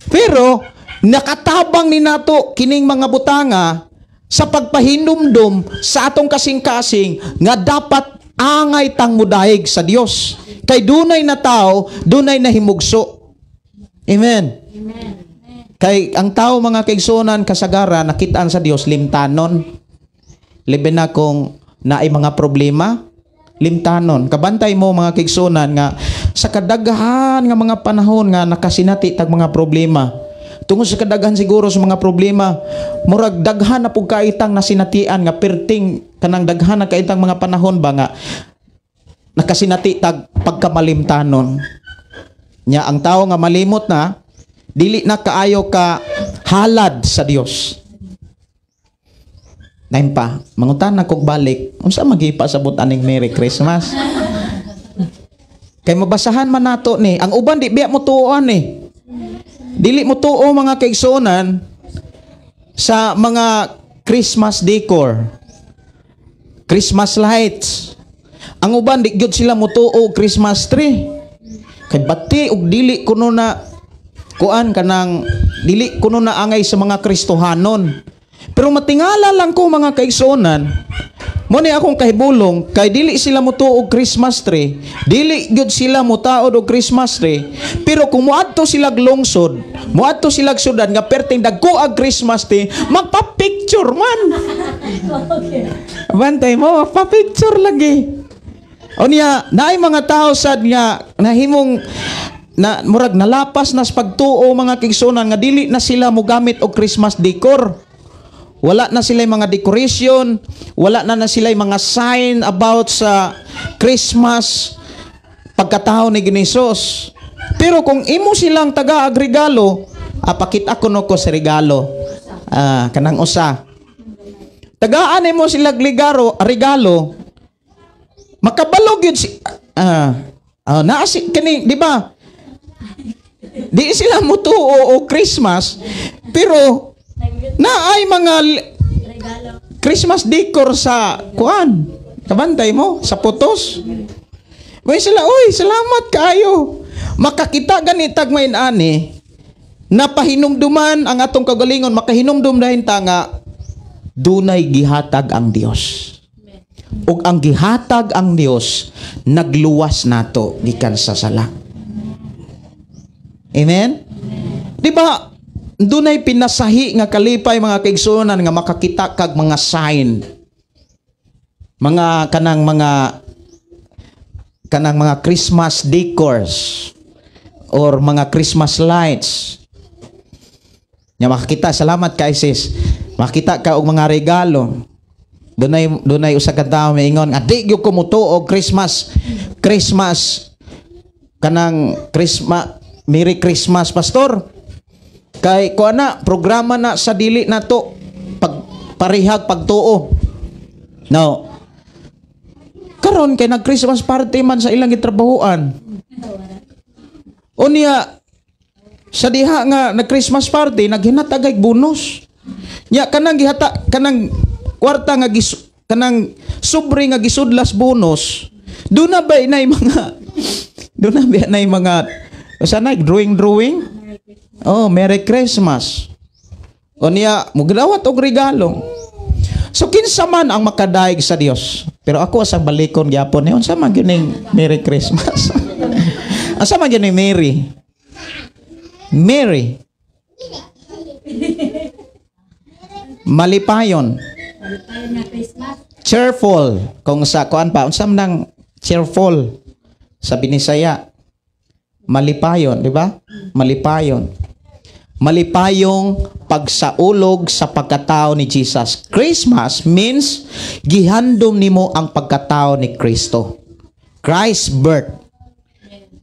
Pero nakatabang ni nato kining mga butanga sa pagpahinumdum sa atong kasing-kasing nga dapat angay tang mudahig sa Dios. Kay dunay na tao, dunay na himugso. Amen. Amen. Kay ang tao mga kaigsunan kasagaran nakitaan sa Dios limtanon. Libe na kung naay mga problema, limtanon. Kabantay mo mga kaigsunan nga sa kadaghan nga mga panahon nga nakasinati tag mga problema. Tungod sa kadaghan siguro sa mga problema, murag daghan na pug kaitang nasinatian nga perting kanang daghan na kaitang mga panahon ba nga nakasinati tag pagkamalimtanon. Nya ang tao nga malimot na dili na kaayo ka halad sa Dios. Naim pa, mangutan na kog balik, unsa magipasabot aning Merry Christmas? Kay mabasahan man nato ni, ang uban di biya mo tuoan ni. Dili mo tuo mga kaigsunan sa mga Christmas decor, Christmas lights. Ang uban di gyud sila mo tuo Christmas tree. Kay bati og dili kuno na kuan kanang dili kuno na angay sa mga Kristohanon. Pero matingala lang ko mga kaigsunan, mo ni akong kahibulong kay dili sila mo tuog Christmas tree, dili gyud sila mo taod og Christmas tree, pero kung moadto sila lungsod, moadto sila syudad nga perting dagko ag Christmas tree, magpa-picture man. Bantay mo, magpa-picture lagi. Unya, naay mga tao sad nga nahimong na murag nalapas na sa pagtuo mga kaigsunan nga dili na sila mo gamit og Christmas decor. Wala na sila mga decoration, wala na sila mga sign about sa Christmas pagkatao ni Ginisos. Pero kung imo silang taga-agregalo, pakita ko no ko sa regalo. Kanang usa. Tagaan mo sila regalo, makabalog yun si naasi kani, di ba? Di sila mutuo o Christmas, pero na ay mga Christmas decor sa kuan. Kabantay mo sa photos. May sila, oy, salamat kaayo. Makakita ganitag main ani napahinumduman ang atong kagalingon, makahinumdum dahin ta nga dunay gihatag ang Dios. Ug ang gihatag ang Dios nagluwas nato gikan sa sala. Amen? Di ba? Dunay pinasahi nga kalipay mga kaigsunan nga makakita kag mga sign. Mga kanang mga Christmas decors or mga Christmas lights. Nya makakita, salamat kay sis. Makita ka og mga regalo. Dunay usa ka tawo maingon nga di gyud ko mutuo og Christmas kanang Merry Christmas pastor. Kay ko ana programa na sa dili nato parihag pagtuo. No. Karon kay nag Christmas party man sa ilang gitrabahuan. Unya sa diha nga nag Christmas party naghinatagay bonus. Nya kanang gihata kanang kwarta nga kanang sobre nga gisudlas bonus. Doon na ba inay mga sana drawing? Oh, Merry Christmas. O niya, mugdawat og regalo. So kinsa man ang makadaig sa Dios. Pero ako sa balikon gyapon ni unsa man gyud Merry Christmas. Asa man gyud Mary? Mary. Malipayon. Malipayon nga Christmas. Cheerful. Kung sa kuan pa unsa man cheerful sa Binisaya. Malipayon, di ba? Malipayon. Malipayong pagsaulog sa pagkatao ni Jesus. Christmas means gihandom nimo ang pagkatao ni Kristo. Christ's birth.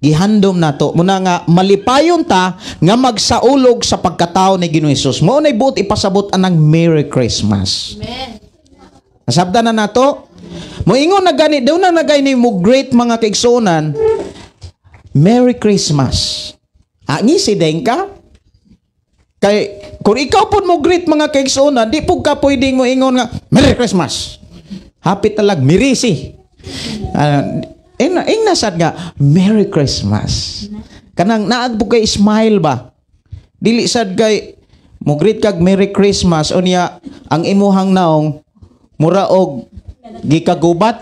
Gihandom nato. Muna nga malipayon ta nga magsaulog sa pagkatao ni Ginoong Hesus. Mao nay buot ipasabot anang Merry Christmas. Amen. Nasabda na nato. Moingon na gani daw na nagay mo great mga kaigsuonan. Merry Christmas. Ani si Dengka? Kay kung ikaw po mo greet mga kaigsuonan, di po ka pwedeng mo ingon nga Merry Christmas. Happy talag mirisi. Nasad nga Merry Christmas. Kanang naagbo kay smile ba? Dili sad kay mo greet kag Merry Christmas unya ang imuhang naong mura og gikagubat.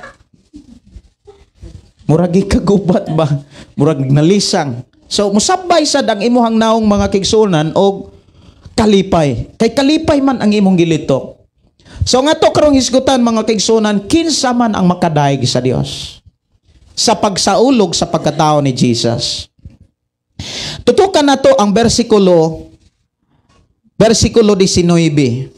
Mura gikagubat ba? Mura nalisang. So musabay sad ang imuhang naong mga kaigsuonan og kalipay. Kay kalipay man ang imong gilitok. So nga to karong hisgutan mga kaigsuonan, kinsa man ang makadaig sa Dios sa pagsaulog sa pagkatao ni Jesus. Tutukan nato ang versikulo 19.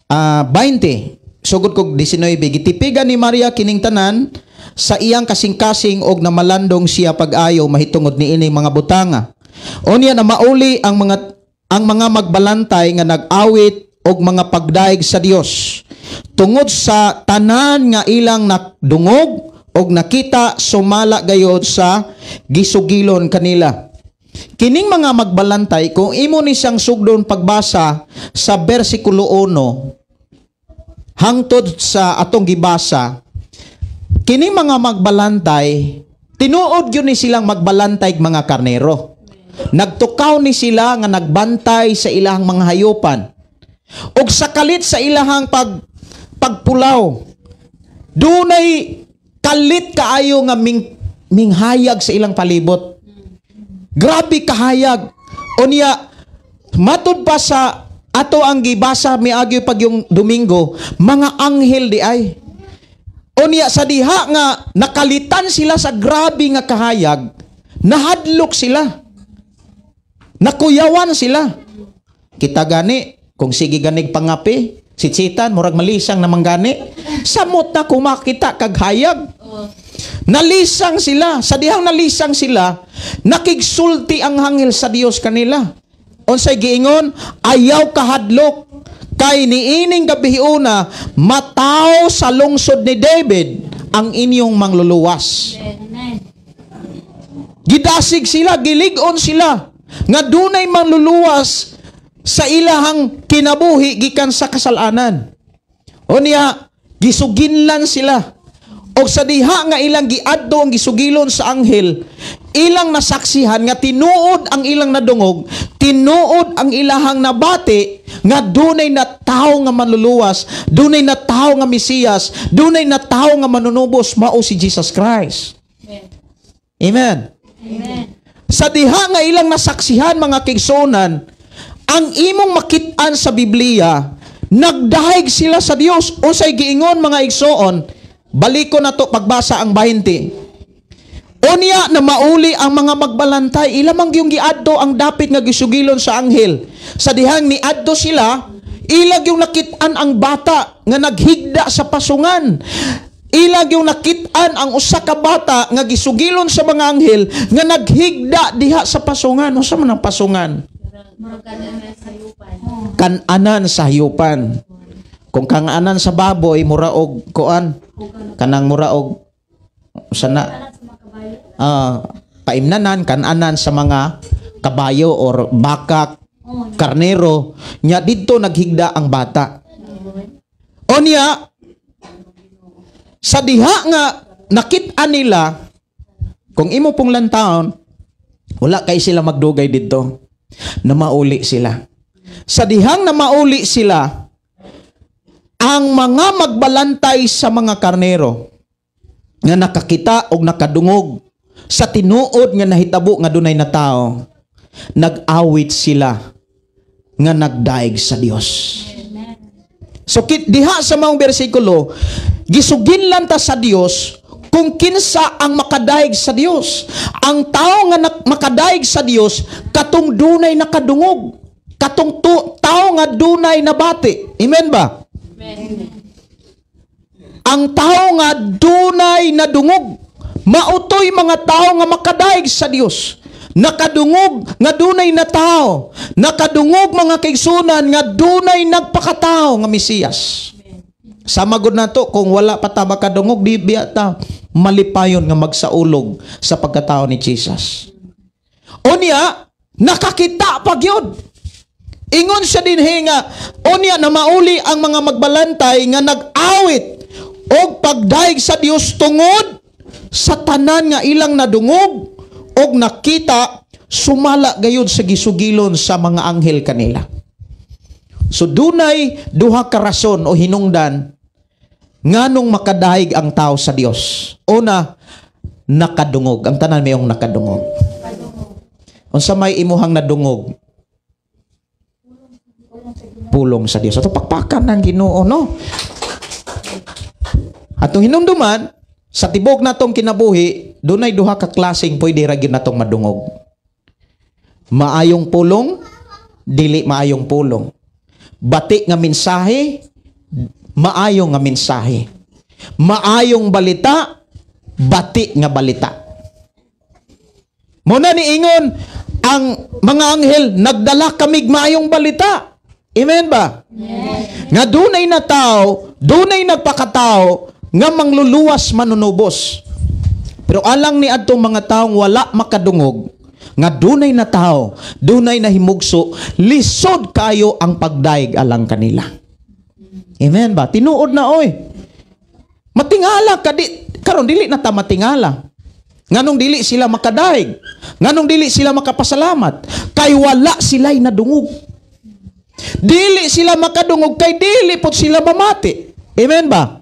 20. Sugod kog 19. Gitipigan ni Maria kining tanan sa iyang kasing-kasing og namalandong siya pag-ayo mahitungod niining mga butanga. Unya na mauli ang mga magbalantay nga nag-awit og mga pagdaig sa Dios tungod sa tanan nga ilang nakdungog og nakita sumala gayod sa gisugilon kanila. Kining mga magbalantay kung imo ni siyang sugdon pagbasa sa bersikulo 1 hangtod sa atong gibasa, kining mga magbalantay tinuod gyud ni silang magbalantay mga karnero. Nagtukaw ni sila nga nagbantay sa ilahang mga hayupan. Og sakalit sa ilahang pagpulaw, dunay kalit kaayo nga minghayag sa ilang palibot. Grabe kahayag. Unya, matud pa sa ato ang gibasa miagi pag yung Domingo, mga anghel di ay. Unya, sa diha nga nakalitan sila sa grabe nga kahayag, nahadlok sila. Nakuyawan sila. Kita gani, kung sige ganig pangapi, sitsitan, murag malisang namang gani, samot na kumakita kag hayag. Nalisang sila. Sa dihang nalisang sila, nakigsulti ang anghel sa Dios kanila. Unsay giingon, ayaw kahadlok. Kay niining gabiuna, mataw sa lungsod ni David ang inyong mangluluwas. Gidasig sila, gilig-on sila, nga dunay manluluwas sa ilahang kinabuhi gikan sa kasalanan. Unya, gisuginlan sila. O sa diha nga ilang giadto ang gisugilon sa anghel, ilang nasaksihan nga tinuod ang ilang nadungog, tinuod ang ilahang nabati, nga dunay na tao nga manluluwas, dunay na tao nga Mesiyas, dunay na tao nga manunubos, mao si Jesus Christ. Amen. Amen. Sa diha nga ilang nasaksihan mga kaigsuonan, ang imong makit-an sa Biblia, nagdahig sila sa Dios. Unsay giingon mga igsoon, baliko na to pagbasa ang 20. Unya na mauli ang mga magbalantay, ilamang yung giadto ang dapit nga gisugilon sa anghel. Sa dihang niadto sila, ilag yung nakit-an ang bata nga naghigda sa pasungan. Ilag yung nakit-an ang usa ka bata nga gisugilon sa mga anghel nga naghigda diha sa pasungan. Unsa man ang pasungan? Kananan sa hayupan. Kung kananan sa baboy mura og kuan, kanang mura og sana paimnanan kananan sa mga kabayo or baka, karnero, nya didto naghigda ang bata. Onya sa diha nga nakit-an nila, kung imo pong lantawon, wala kay sila magdugay didto. Na mauli sila. Sa dihang na mauli sila, ang mga magbalantay sa mga karnero nga nakakita o nakadungog sa tinuod nga nahitabo nga dunay na tao, nag-awit sila nga nagdaig sa Dios. So diha sa mga bersikulo, gisuginlan ta sa Dios kung kinsa ang makadaig sa Dios. Ang tao nga makadaig sa Dios katong dunay nakadungog, katong tao nga dunay nabati. Amen ba? Ang tao nga dunay nadungog, mautoy mga tao nga makadaig sa Dios. Nakadungog nga dunay na tao, nakadungog mga kaigsunan nga dunay nagpakatao nga Mesiyas. Sa magod nato kung wala pa ta makadungog, di biya ta malipayon nga magsaulog sa pagkatao ni Jesus. Unya nakakita pa gyud. Ingon siya dinhi nga unya na mauli ang mga magbalantay nga nag-awit og pagdaig sa Dios tungod sa tanan nga ilang nadungog og nakita sumala gayud sa gisugilon sa mga anghel kanila. So dunay duha ka rason o hinungdan nganong makadaig ang tao sa Dios. Una, nakadungog. Ang tanan mayong nakadungog. Unsa may imuhang nadungog? Pulong sa Dios. Ato pakpakan ng Ginoo, no? Atong hinumduman sa tibok natong kinabuhi, dunay duha ka klaseng pwede ra gyud natong madungog. Maayong pulong, dili maayong pulong. Bati nga mensahe, maayong nga mensahe. Maayong balita, bati nga balita. Muna ni ingon ang mga anghel nagdala kamig maayong balita. Amen ba? Yes. Nga dunay na tao, dunay nagpakatao nga mangluluwas manunubos. Pero alang ni adtong mga taong wala makadungog, nga dunay na tao, dunay na himugso, lisod kayo ang pagdaig alang kanila. Amen ba? Tinuod na oy. Matingala karon dili na ta matingala. Nganong dili sila makadaig? Nganong dili sila makapasalamat? Kay wala sila'y nadungog. Dili sila makadungog kay dili pot sila mamati. Amen ba?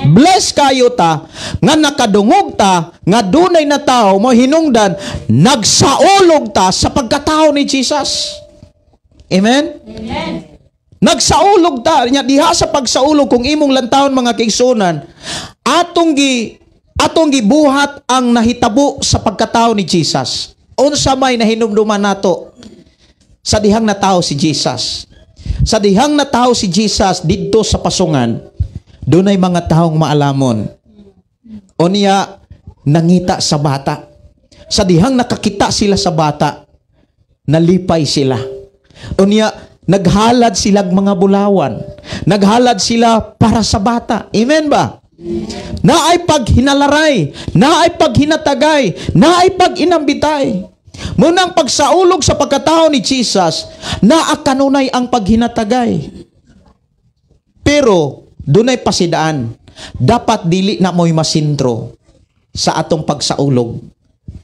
Bless kayo ta nga nakadungog ta nga dunay na tao mo hinungdan nagsaulog ta sa pagkatao ni Jesus. Amen? Amen. Nagsaulog ta nya diha sa pagsaulog kung imong lantawon mga kaigsunan atong gibuhat ang nahitabo sa pagkatao ni Jesus. Unsa may nahinumduman nato sa dihang natao si Jesus. Sa dihang natao si Jesus didto sa pasungan, dunay mga taong maalamon. Unya nangita sa bata. Sa dihang nakakita sila sa bata, nalipay sila. Unya naghalad silang mga bulawan. Naghalad sila para sa bata. Amen ba? Naay paghinalaray, naay paghinatagay, naay paginambitay. Munang pagsaulog sa pagkatao ni Jesus, naa kanunay ang paghinatagay. Pero dunay pasidaan, dapat dili na mo'y masintro sa atong pagsaulog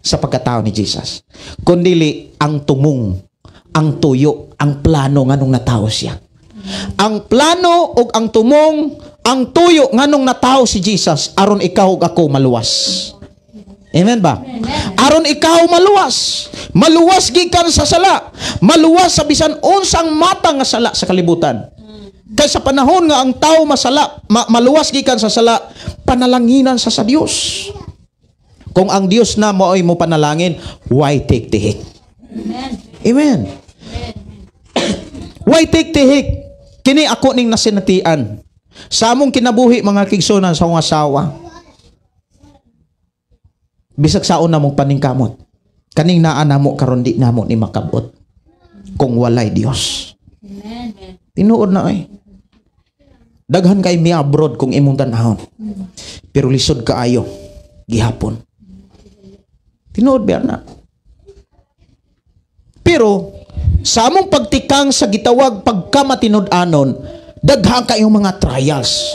sa pagkatao ni Jesus. Kundili ang tumong, ang tuyo, ang plano nganong natao siya. Ang plano o ang tumong, ang tuyo nganong natao si Jesus aron ikaw ug ako maluwas. Amen ba? Aron ikaw maluwas. Maluwas gikan sa sala. Maluwas sa bisan unsang mata nga sala sa kalibutan. Kay sa panahon nga ang tao maluwas gikan sa sala, panalanginan sa Dios. Kung ang Dios na mo'y mo panalangin, why take tihik? Amen. Amen. Why take tihik? Kini ako ning nasinatian. Sa among kinabuhi mga kigsunan sa akong asawa. Bisag saon na mong paningkamot. Kaning naa namo karon di namo ni makabot kung walay Dios. Amen. Tinuod na ay. Daghan kay mi abroad kung imong tanahon. Pero lisod kaayo gihapon. Tinuod ba na? Pero sa among pagtikang sa gitawag pagkamatinud-anon, daghan kayong mga trials.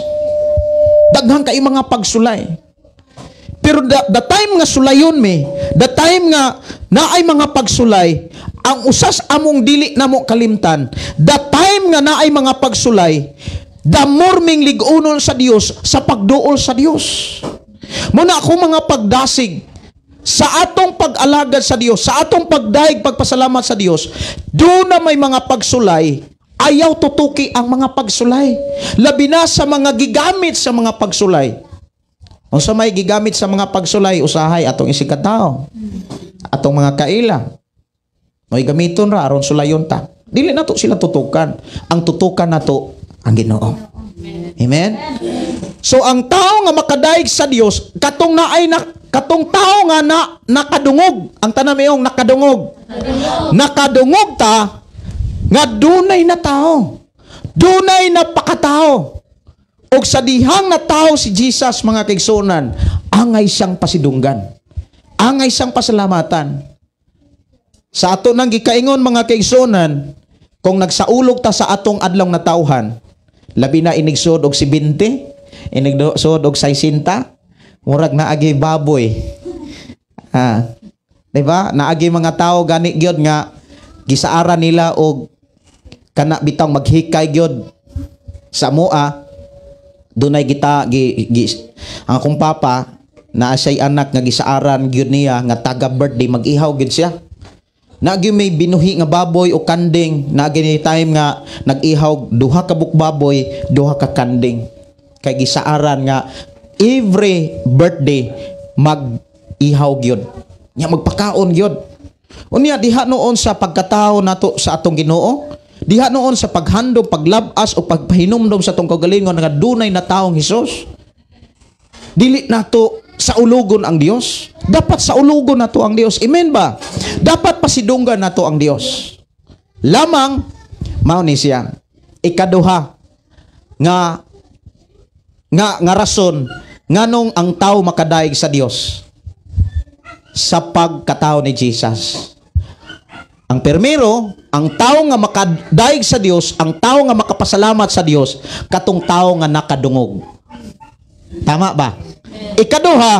Daghan kayong mga pagsulay. Pero the time nga sulayon me, the time nga naay mga pagsulay, ang usas among dili namo kalimtan, the time nga naay mga pagsulay, the more ming ligunon sa Dios sa pagduol sa Dios. Muna ako mga pagdasig sa atong pag-alagad sa Dios, sa atong pagdaig pagpasalamat sa Dios, doon na may mga pagsulay, ayaw tutuki ang mga pagsulay. Labi na sa mga gigamit sa mga pagsulay. Unsa may gigamit sa mga pagsulay usahay atong isikataw. Atong mga kaila. Mo'y gamiton ra aron sulayon ta. Dili nato sila tutukan. Ang tutukan nato ang Ginoo. Amen. So ang tao nga makadaig sa Dios, katong tao nga nakadungog. Ang tanamiyong nakadungog. Nakadungog ta nga dunay na tao. Dunay na pakatao. Og sa dihang na tao si Jesus, mga kaigsunan, angay siyang pasidunggan. Angay siyang pasalamatan. Sa ato nang gikaingon, mga kaigsunan, kung nagsaulog ta sa atong adlaw na tawhan, labi na inigsud og 70, inigsud og 60, murag naagi baboy. Diba? Naagi mga tao gani gyud nga gisaara nila og kana bitang maghikay gyud sa mua. Dunay kita ang akong papa na asay anak nga gisaaran gyud niya nga taga birthday mag-ihaw gyud siya. Nagi may binuhi nga baboy o kanding, nagi ni time nga nag-ihaw duha ka bukbaboy, duha ka kanding. Kay gisaaran nga every birthday mag-ihaw gyud. Nya magpakaon gyud. Unya diha noon sa pagkatao nato sa atong Ginoo, diha noon sa paghandom, paglabas o pagpahinumdom sa atong kaugalingon nga dunay na taong Hesus. Dili nato sa ulugon ang Dios. Dapat sa ulugon nato ang Dios. Amen ba? Dapat pasidunggan nato ang Dios. Lamang mao ni siya. Ikaduha nga rason nganong ang tao makadaig sa Dios sa pagkatao ni Jesus. Ang permero, ang tao nga makadaig sa Dios, ang tao nga makapasalamat sa Dios, katong tao nga nakadungog. Tama ba? Ikaduha,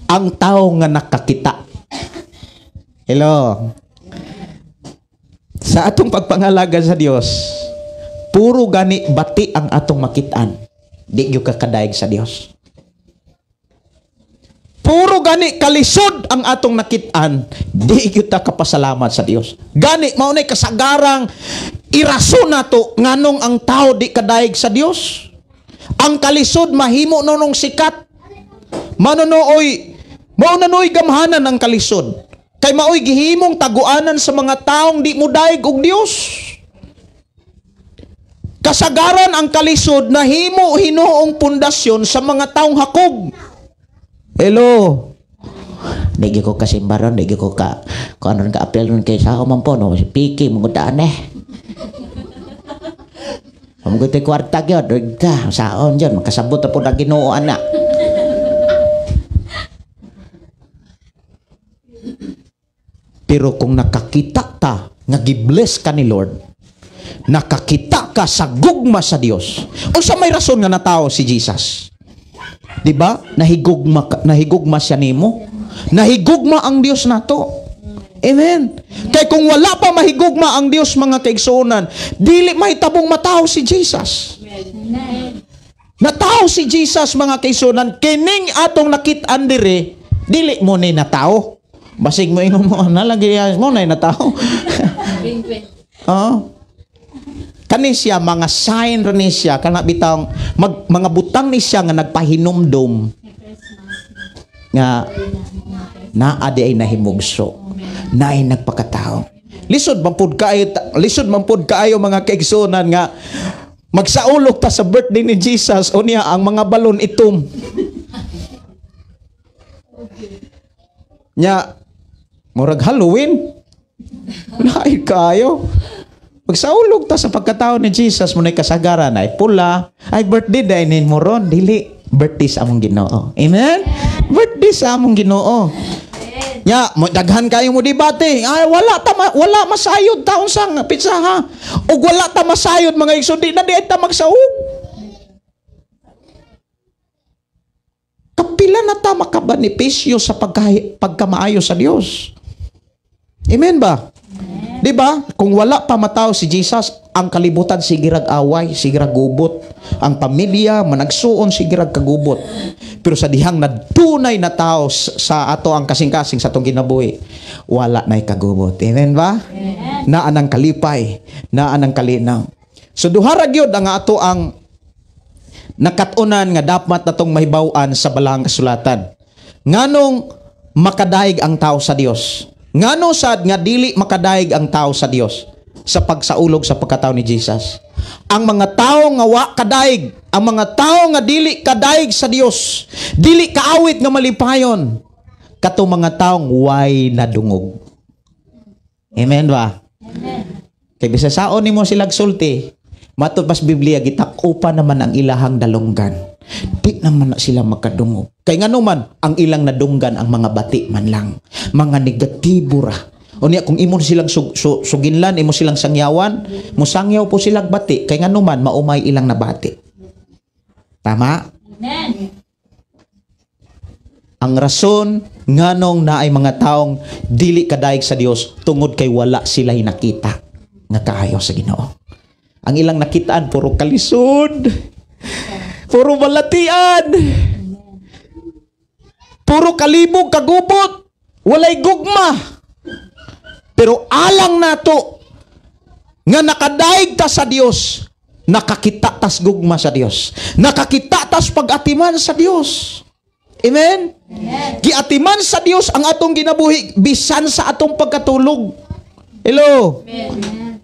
ang tao nga nakakita. Hello. Sa atong pagpangalaga sa Dios, puro gani bati ang atong makitaan. Di gyud kakadaig sa Dios. Puro gani kalisod ang atong nakitaan, di gyud ta kapasalamat sa Dios. Gani mao nay kasagarang irason nato nganong ang tao di kadaig sa Dios. Ang kalisod mahimo nonong sikat. Manonoy gamhanan ang kalisod. Kay maoy gihimong taguanan sa mga taong di mo daig og Dios. Kasagaran ang kalisod nahimo hinuong pundasyon sa mga taong hakog. Hello. Digi ko kasimbaron, digi ko ka kung ano ka apel nun kay sa ako man po, no? Si Piki, mungudaan Mungutay kwarta gyud, rigda, saon dyan, makasabot na po na Ginoo anak. Pero kung nakakita ta, nga gibless ka ni Lord, nakakita ka sa gugma sa Dios, o sa may rason nga na tao si Jesus. Diba? Nahigugma siya nimo. Nahigugma ang Dios nato. Amen. Kaya kung wala pa mahigugma ang Dios, mga kaigsuonan, dili mahitabong matao si Jesus. Natao si Jesus, mga kaigsuonan, kining atong nakit-an dire, dili mo ni natao. Basig mo ingon mo, nalagi mo na natao. Kani siya, mga sign rin siya, kana bitang, mga butang ni siya nga nagpahinumdom nga naadi ay nahimugso, na ay nagpakatao. Lisod mampud kaayo mga kaigsunan nga magsaulog ta sa birthday ni Jesus o niya ang mga balon itom. Nya, murag Halloween. Lain kayo. Magsaulog ta sa pagkatao ni Jesus mo na kasagaran ay pula, ay birthday dahil nin mo ron, dili, birthday sa among Ginoo. Amen? Birthday sa among Ginoo. Ya, daghan kayo mo debate. Ay, wala masayod taon sang pizza ha. O wala ta masayod mga igsoon, di na di ta magsaog. Kapila na ta makabenepisyo sa pagkamaayo sa Dios. Amen ba? Diba? Kung wala pa matao si Jesus, ang kalibutan sigirag away, sigirag gubot. Ang pamilya, managsuon, sigirag kagubot. Pero sa dihang na tunay na tao sa ato ang kasing-kasing sa atong ginabuhi, wala na'y kagubot. Amen ba? Amen. Naan ang kalipay, naan ang kalinaw. So duhara gyud ang ato ang nakatunan nga dapat natong mahibaw-an sa balahang kasulatan. Nganong makadaig ang tao sa Dios? Ngano sad nga dili makadaig ang tao sa Dios sa pagsaulog sa pagkatao ni Jesus? Ang mga tao nga wa kadaig, ang mga tao nga dili kadaig sa Dios, dili kaawit nga malipayon, kato mga taong way nadungog. Amen ba? Amen. Kay bisasaon nimo sila sulti, matod pas Biblia gitakupa naman ang ilahang dalunggan. Di naman na sila makadungog. Kay ngano man ang ilang nadunggan ang mga bati man lang, mga negatibo ra. O niya kung imo silang suginlan, imo silang sangyawan, musangyaw po silang bati. Kay ngano man maumay ilang nabati. Tama? Amen. Ang rason nganong naay mga taong dili kadaig sa Dios tungod kay wala sila nakita nga kaayo sa Ginoo. Ang ilang nakitaan puro kalisod, puro balatian, puro kalibog kagubot, walay gugma. Pero alang nato nga nakadaig ta sa Dios, nakakita tas gugma sa Dios, nakakita tas pag-atiman sa Dios. Amen? Amen. Giatiman sa Dios ang atong ginabuhi bisan sa atong pagkatulog. Hello? Amen.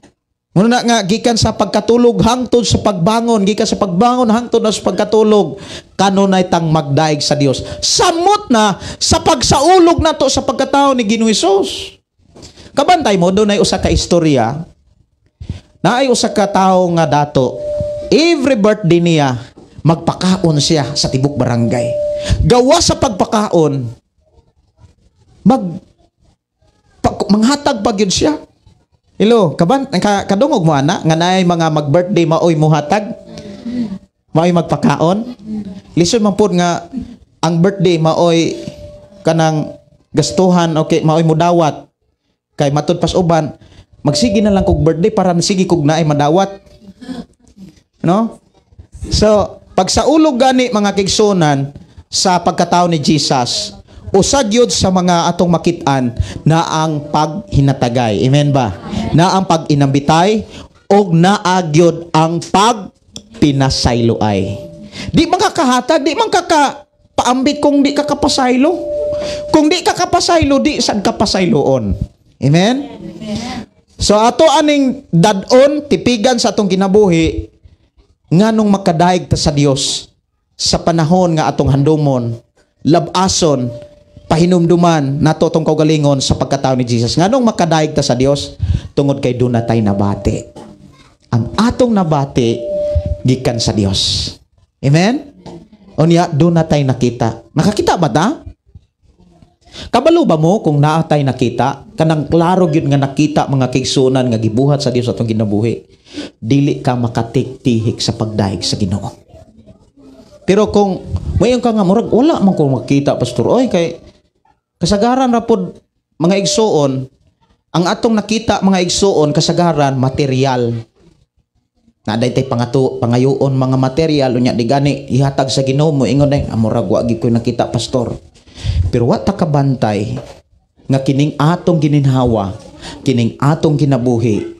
Muna nga gikan sa pagkatulog hangtod sa pagbangon, gikan sa pagbangon hangtod sa pagkatulog, kanunay tang magdaig sa Dios. Samot na sa pagsaulog nato sa pagkatao ni Ginoong Hesus. Kabantay mo dunay usa ka istorya. Naay usa ka tawo nga dato. Every birthday niya magpakaon siya sa tibok barangay. Gawa sa pagpakaon, manghatag pa gyud siya. Hello, kadungog mo ana nga naay mga mag-birthday maoy muhatag, maoy magpakaon. Listen man pud nga ang birthday maoy kanang gastuhan, okay, maoy mo dawat. Kay matud pas uban, magsige na lang kog birthday para sige kog naay madawat. No? So, pag sa ulog gani mga kigsunan sa pagkatao ni Jesus, usad yun sa mga atong makitaan na ang paghinatagay. Amen ba? Na ang pag-inambitay o naagyod ang pagpinasayloay. Di man kakahatag, di man kakapaambit kung di kakapasaylo. Kung di kakapasaylo, di sad kapasayloon. Amen? So ato aning dadon, tipigan sa atong kinabuhi, nganong makadaig ta sa Dios sa panahon nga atong handumon, labason, pahinumduman nato tong kaugalingon sa pagkatao ni Jesus. Nganong makadaig ta sa Dios tungod kay duna tay nabati. Ang atong nabati gikan sa Dios. Amen? Unya duna tay nakita. Nakakita ba ta? Kabalo ba mo kung naa tay nakita? Kanang klaro gyud nga nakita mga kigsunan nga gibuhat sa Dios atong kinabuhi. Dili ka makatiktihik sa pagdaig sa Ginoo. Pero kung mayon ka nga murag wala man ko makita pastor, oy kay kasagaran ra pod mga igsuon, ang atong nakita mga igsuon kasagaran material. Na daytay pangayoon mga material unya di gani ihatag sa Ginoo mo ingon ay murag wa gyud ko nakita pastor. Pero wa ta kabantay nga kining atong gininhawa, kining atong kinabuhi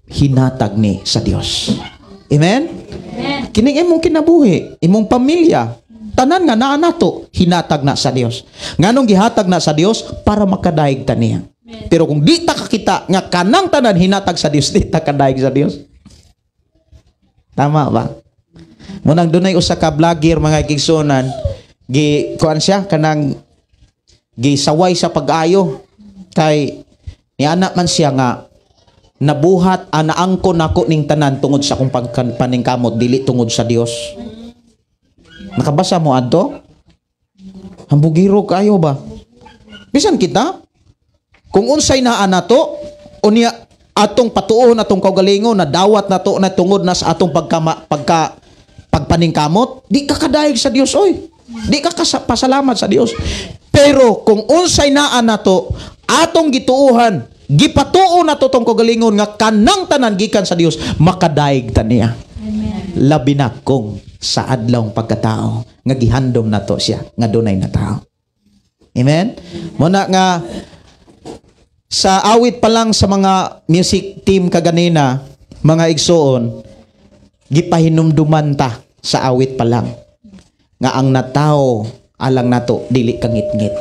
hinatag ni sa Dios. Amen? Kining imong kinabuhi, imong pamilya, tanan nga naa nato hinatag na sa Dios. Nganong gihatag na sa Dios para makadaig ta niya. Pero kung di ta kakita nga kanang tanan hinatag sa Dios, di ta kadaig sa Dios. Tama ba? Munang dunay usa ka vlogger mga kigsunan, kuan siya kanang gisaway sa pag-ayo kay niana man siya nga nabuhat anaangkon nako ning tanan tungod sa akong paningkamot dili tungod sa Dios. Nakabasa mo adto? Hambugiro kayo ba? Bisan kita kung unsay naa nato unya atong patuon atong kaugalingon na dawat nato na tungod na sa atong pagpaningkamot, di ka kadaig sa Dios oy. Di ka pasalamat sa Dios. Pero kung unsay naa nato atong gituuhan, gipatuo na to tong kagalingon nga kanang tanan gikan sa Dios, makadaig ta niya. Amen. Labi na kung sa adlawng pagkatao nga gihandom na to siya nga dunay na tao. Amen. Muna nga sa awit pa lang sa mga music team kaganina, mga igsoon, gipahinumduman ta sa awit pa lang nga ang natao alang nato dili kangit-ngit,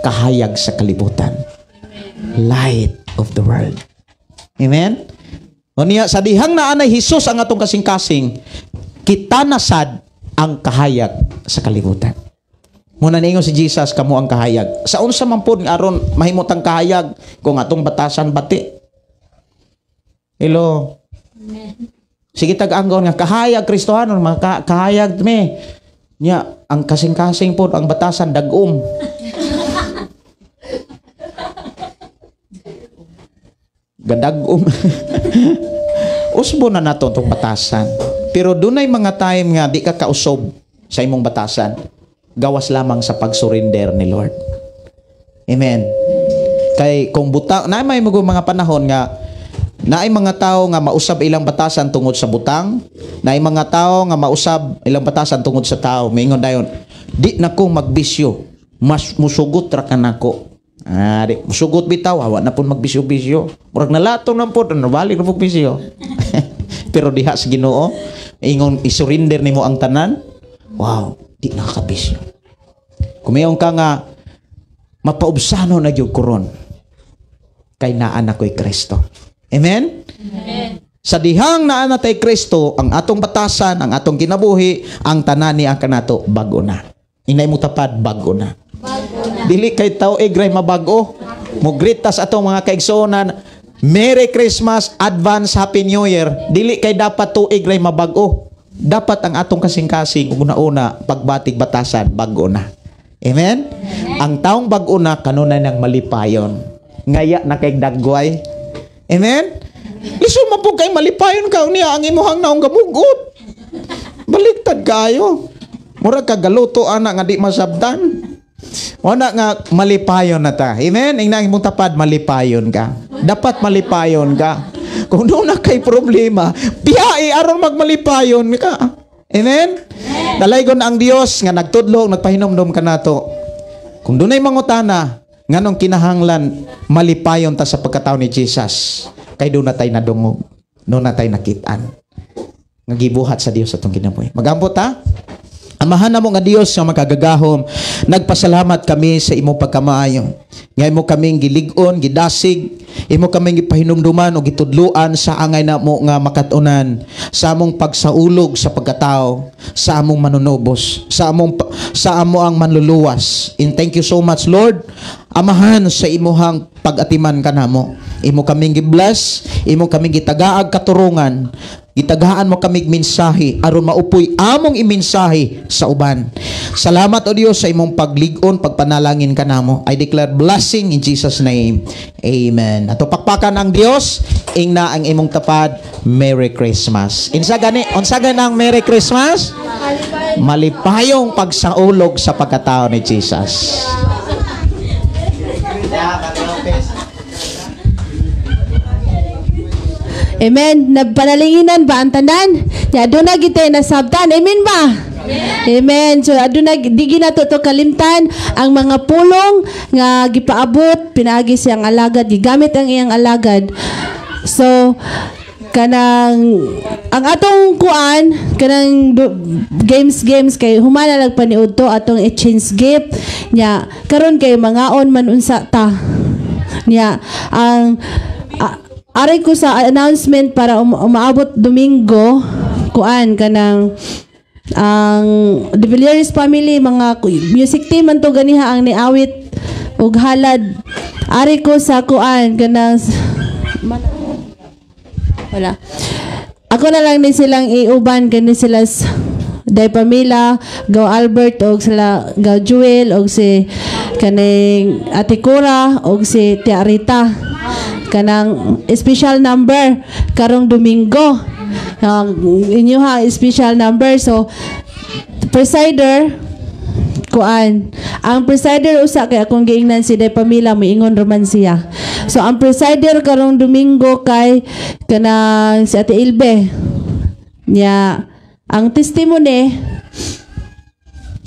kahayag sa kalibutan, light of the world. Amen. Unya sa dihang naa nay Hesus ang atong kasing-kasing, kita nasad ang kahayag sa kalibutan. Muna ningon si Jesus, kamo ang kahayag. Sa unsa man pud aron mahimot ang kahayag kung atong batasan bati. Hello. Sige tag-anggon nga kahayag Kristohanon, mga kahayag me. Nya ang kasing-kasing pud ang batasan dag-om. Gadag-om. Usbo na nato itong batasan. Pero dunay mga time nga di ka kausob sa imong batasan. Gawas lamang sa pag-surrender ni Lord. Amen. Kay kung butang, na may mga panahon nga naay mga tao nga mausab ilang batasan tungod sa butang, naay mga tao nga mausab ilang batasan tungod sa tao. Mingon dayon, di na ko magbisyo, mas musugot ra kanako. Di musugot bitaw, wa na pud magbisyo-bisyo. Murag nalatong na pud, nabalik na pud bisyo. Pero diha sa Ginoo, ingon isurrender nimo ang tanan. Wow, di nakakabisyo. Kumayon ka nga mapaubsano na gyud kuron kay naa na ko'y Kristo. Amen? Amen. Sa dihang naa na tay Kristo, ang atong batasan, ang atong kinabuhi, ang tanan ni ang kanato bag-o na. Inay mo tapad bag-o na. Dili kay tao egray mabago. Mo gritas atong mga kaigsuonan, Merry Christmas, Advance Happy New Year. Dili kay dapat tuig ray mabago. Dapat ang atong kasing-kasing una-una pagbatig batasan bag-o na. Amen? Ang taong bag-o na kanunay nang malipayon. Ngaya na kay dagway. Amen? Isu mo po kay malipayon ka niya ang imuhang naong gamugot. Baliktad kayo. Murag kagaluto ana nga di masabdan. Wala nga malipayon na ta. Amen? Ingnan imong tapad malipayon ka. Dapat malipayon ka. Kung doon na kay problema, piyai aron magmalipayon ka. Amen? Dalaygon ang Dios nga nagtudlo, nagpahinomdom ka nato. Kung doon ay mangutana, nganong kinahanglan malipayon ta sa pagkatao ni Jesus. Kay doon na tayo nadungog. Doon na tayo nakitaan. Nagibuhat sa Dios atong kinabuhi. Magambot ta? Amahan na mo nga Dios nga makagagahom. Nagpasalamat kami sa imo pagkamaayo. Nga imo kaming gilig-on, gidasig, imo kaming gipahinumduman o gitudluan sa angay na mo nga makatunan, sa among pagsaulog sa pagkatao, sa among manunubos, sa amo ang manluluwas. And thank you so much, Lord. Amahan sa imuhang pag-atiman kanamo. Imo kaming gi-bless, imo kaming gitagaag katurungan. Gitagaan mo kami mensahe aron maupoy among imensahe sa uban. Salamat o Dios sa imong paglig-on, pagpanalangin kanamo. I declare blessing in Jesus name. Amen. Ato pakpakan ang Dios, ingna ang imong tapad. Merry Christmas. Unsa ganang Merry Christmas? Malipayong pagsaulog sa pagkatao ni Jesus. Amen. Nagpanalinginan ba ang tanan? Ya aduna gitay nasabtan. Amen ba? Amen. So aduna di ginato to kalimtan ang mga pulong nga gipaabot pinaagi siyang alagad, gigamit ang iyang alagad. So kanang ang atong kuan kanang games kay humana lang paniud to atong exchange gift nya karon kay mangaon man unsa ta nya ang aray ko sa announcement para umaabot Domingo kuan kanang ang De Villeris family mga music team man to ganiha ang niawit ug halad aray ko sa kuan kanang wala ako na lang ni silang iuban kani sila Day Pamela, Gaw Albert og sila Gaw Jewel og si kaning Ate Cora og si Tia Rita kanang special number karong Domingo inyo ha special number so presider kuan ang presider usa kay akong giingnan si Day Pamela moingon roman siya so ang presider karong Domingo kay kanang si Ate Ilbe niya ang testimony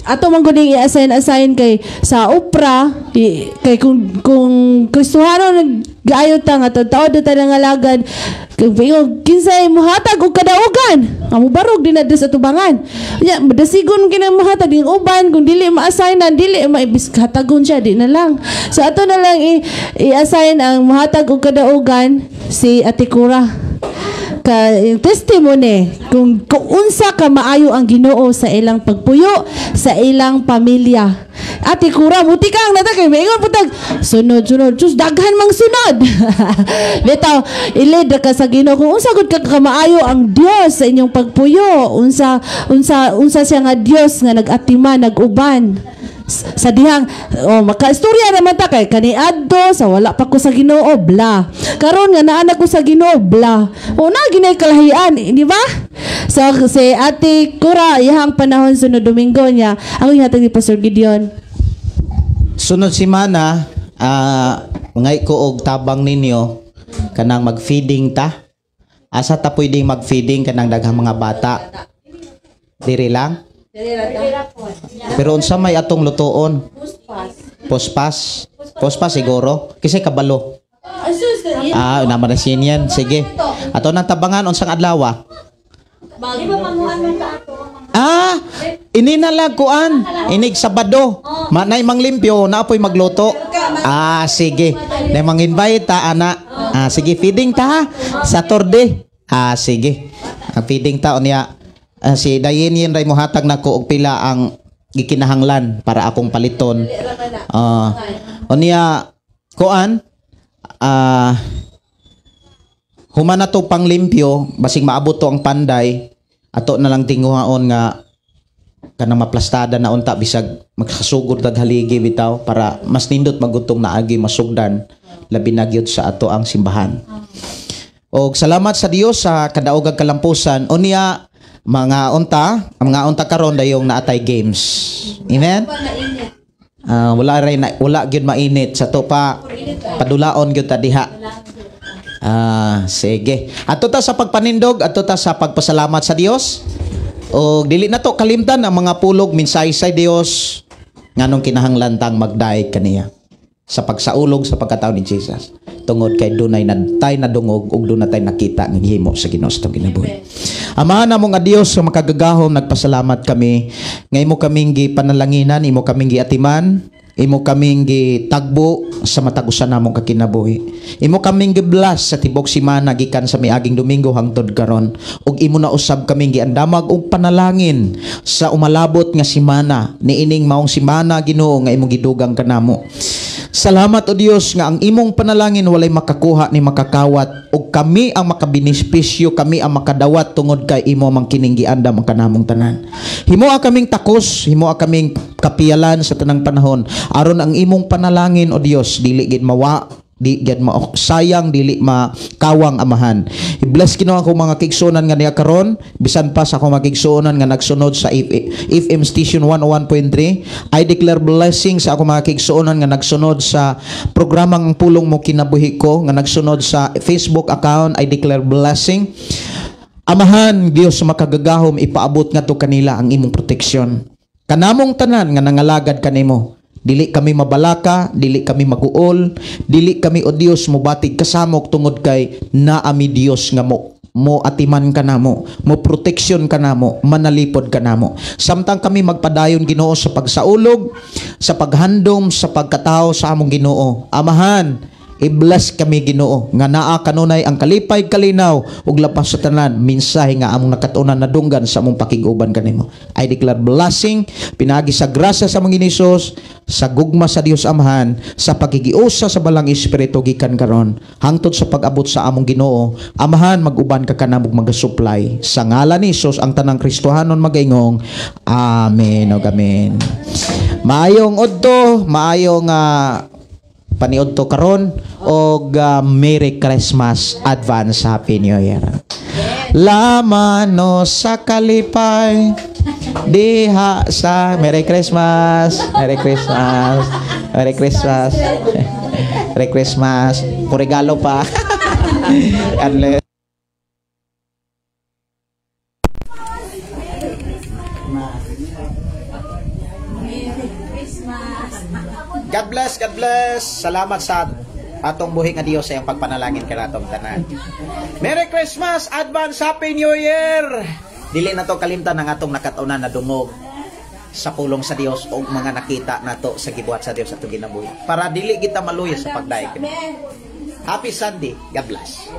ato man kuning i-assign kay sa opera kay kung Kristohano nag-ayo ta nga taod ta nga lagad kay kinsay mohatag og kadaugan amo barog din na sa tubangan nya dasigon kinang mahatag ding uban kung dili ma-assignan dili maibis hatagon siya di na lang so ato na lang i-assign ang mohatag og kadaugan si Ate Cora ka testimony kung unsa ka maayo ang Ginoo sa ilang pagpuyo sa ilang pamilya. Ate Cora muti kang nata kay maingon putag sunod sus daghan mang sunod. Bitaw ilid ka sa Ginoo kung unsa gud ka maayo ang Dios sa inyong pagpuyo unsa siya nga Dios nga nag-atiman nag-uban sa dihang makaistorya naman ta kay kaniadto sa wala pa ko sa Ginoo bla karon nga naa ko sa Ginoo bla na ginay kalahian di ba so si Ate Cora iyang panahon sunod Domingo niya ako ihatag ni Pastor Gideon Sunod semana ngay ko og tabang ninyo kanang mag-feeding ta asa ta pwedeng mag-feeding kanang daghang mga bata diri lang pero unsa may atong lutuon? Pospas siguro. Kasi kabalo. Naman na yan. Sige. Ato nang tabangan unsang adlaw? Ini na lagkuan. Inig Sabado. Nay manglimpyo na apoy magluto. Sige. Nay mang-invite ta ana. Sige feeding ta Saturday. Sige. Ang feeding ta unya si Dayen ray mohatag nako og pila ang gikinahanglan para akong paliton. Unya kuan human na to panglimpyo basig maabot to ang panday ato na lang tinguhaon nga kanang maplastada na unta bisag magsugod dag haligi bitaw para mas nindot magutong naagi masugdan labi na gyud sa ato ang simbahan. Og salamat sa Dios sa kadaog ag kalampusan unya mga unta karon dayong naatay games. Amen. Wala gyud mainit sa to pa padulaon gyud ta diha. Sige. Ato ta sa pagpanindog, ato ta sa pagpasalamat sa Dios. O dili na to kalimtan ang mga pulog mensahe sa Dios nganong kinahanglan tang magdaig kaniya sa pagsaulog sa pagkatao ni Jesus. Tungod kay dunay tay nadungog ug dunay tay nakita nga gihimo sa Ginoo sa kinabuhi. Amahan namo nga Dios sa makagagahom nagpasalamat kami nga imo kaming gipanalanginan, imo kaming giatiman, imo kaming gitagbo sa matagusan namong kakinabuhi. Imo kaming gibless sa tibok semana gikan sa miaging Domingo hangtod karon ug imo na usab kaming giandamag og panalangin sa umalabot nga semana niining maong semana Ginoo nga imong gidugang kanamo. Salamat o Dios nga ang imong panalangin walay makakuha ni makakawat ug kami ang makabenepisyo, kami ang makadawat tungod kay imo mang kining giandam ang kanamong tanan. Himoa kaming takos, himoa kaming kapiyalan sa tanang panahon aron ang imong panalangin o Dios dili gid mawa di gid sayang dili makawang amahan. I-bless Ginoo ako mga kigsunan nga niya karon bisan pa sa akong mga kigsunan nga nagsunod sa FM station 101.3. I declare blessing sa akong mga kigsunan nga nagsunod sa programang Pulong Mo Kinabuhi Ko nga nagsunod sa Facebook account. I declare blessing. Amahan Dios makagagahom ipaabot nga to kanila ang imong proteksyon. Kanamong tanan nga nangalagad kanimo. Dili kami mabalaka, dili kami maguol, dili kami o Dios mobatig kasamok tungod kay naami Dios nga mo atiman kanamo, mo proteksyon kanamo, manalipod kanamo. Samtang kami magpadayon Ginoo sa pagsaulog, sa paghandom, sa pagkatao sa among Ginoo. Amahan, i-bless kami Ginoo nga naa kanunay ang kalipay kalinaw ug lapas sa tanan mensahe nga among nakatunan na dunggan sa among pakiguban kanimo. I declare blessing pinagi sa grasya sa Panginoon Hesus, sa gugma sa Dios Amahan, sa pagigiusa sa balang espiritu gikan karon hangtod sa pag-abot sa among Ginoo. Amahan mag-uban ka kanamog mag-supply sa ngalan ni Hesus ang tanang Kristohanon magaingong amen ug amen. Maayong odto, maayong paniod to karon og Merry Christmas, advance Happy New Year. Lamano sa kalipay diha sa Merry Christmas, Merry Christmas, Merry Christmas, Merry Christmas. Regalo pa. God bless, God bless. Salamat sa atong buhi nga Dios sa iyang pagpanalangin kanatong tanan. Merry Christmas, advance Happy New Year. Dili na to kalimtan ang atong nakataunan na dungog sa pulong sa Dios o mga nakita nato sa gibuhat sa Dios atong ginabuhi. Para dili kita maluya sa pagdaig. Happy Sunday. God bless.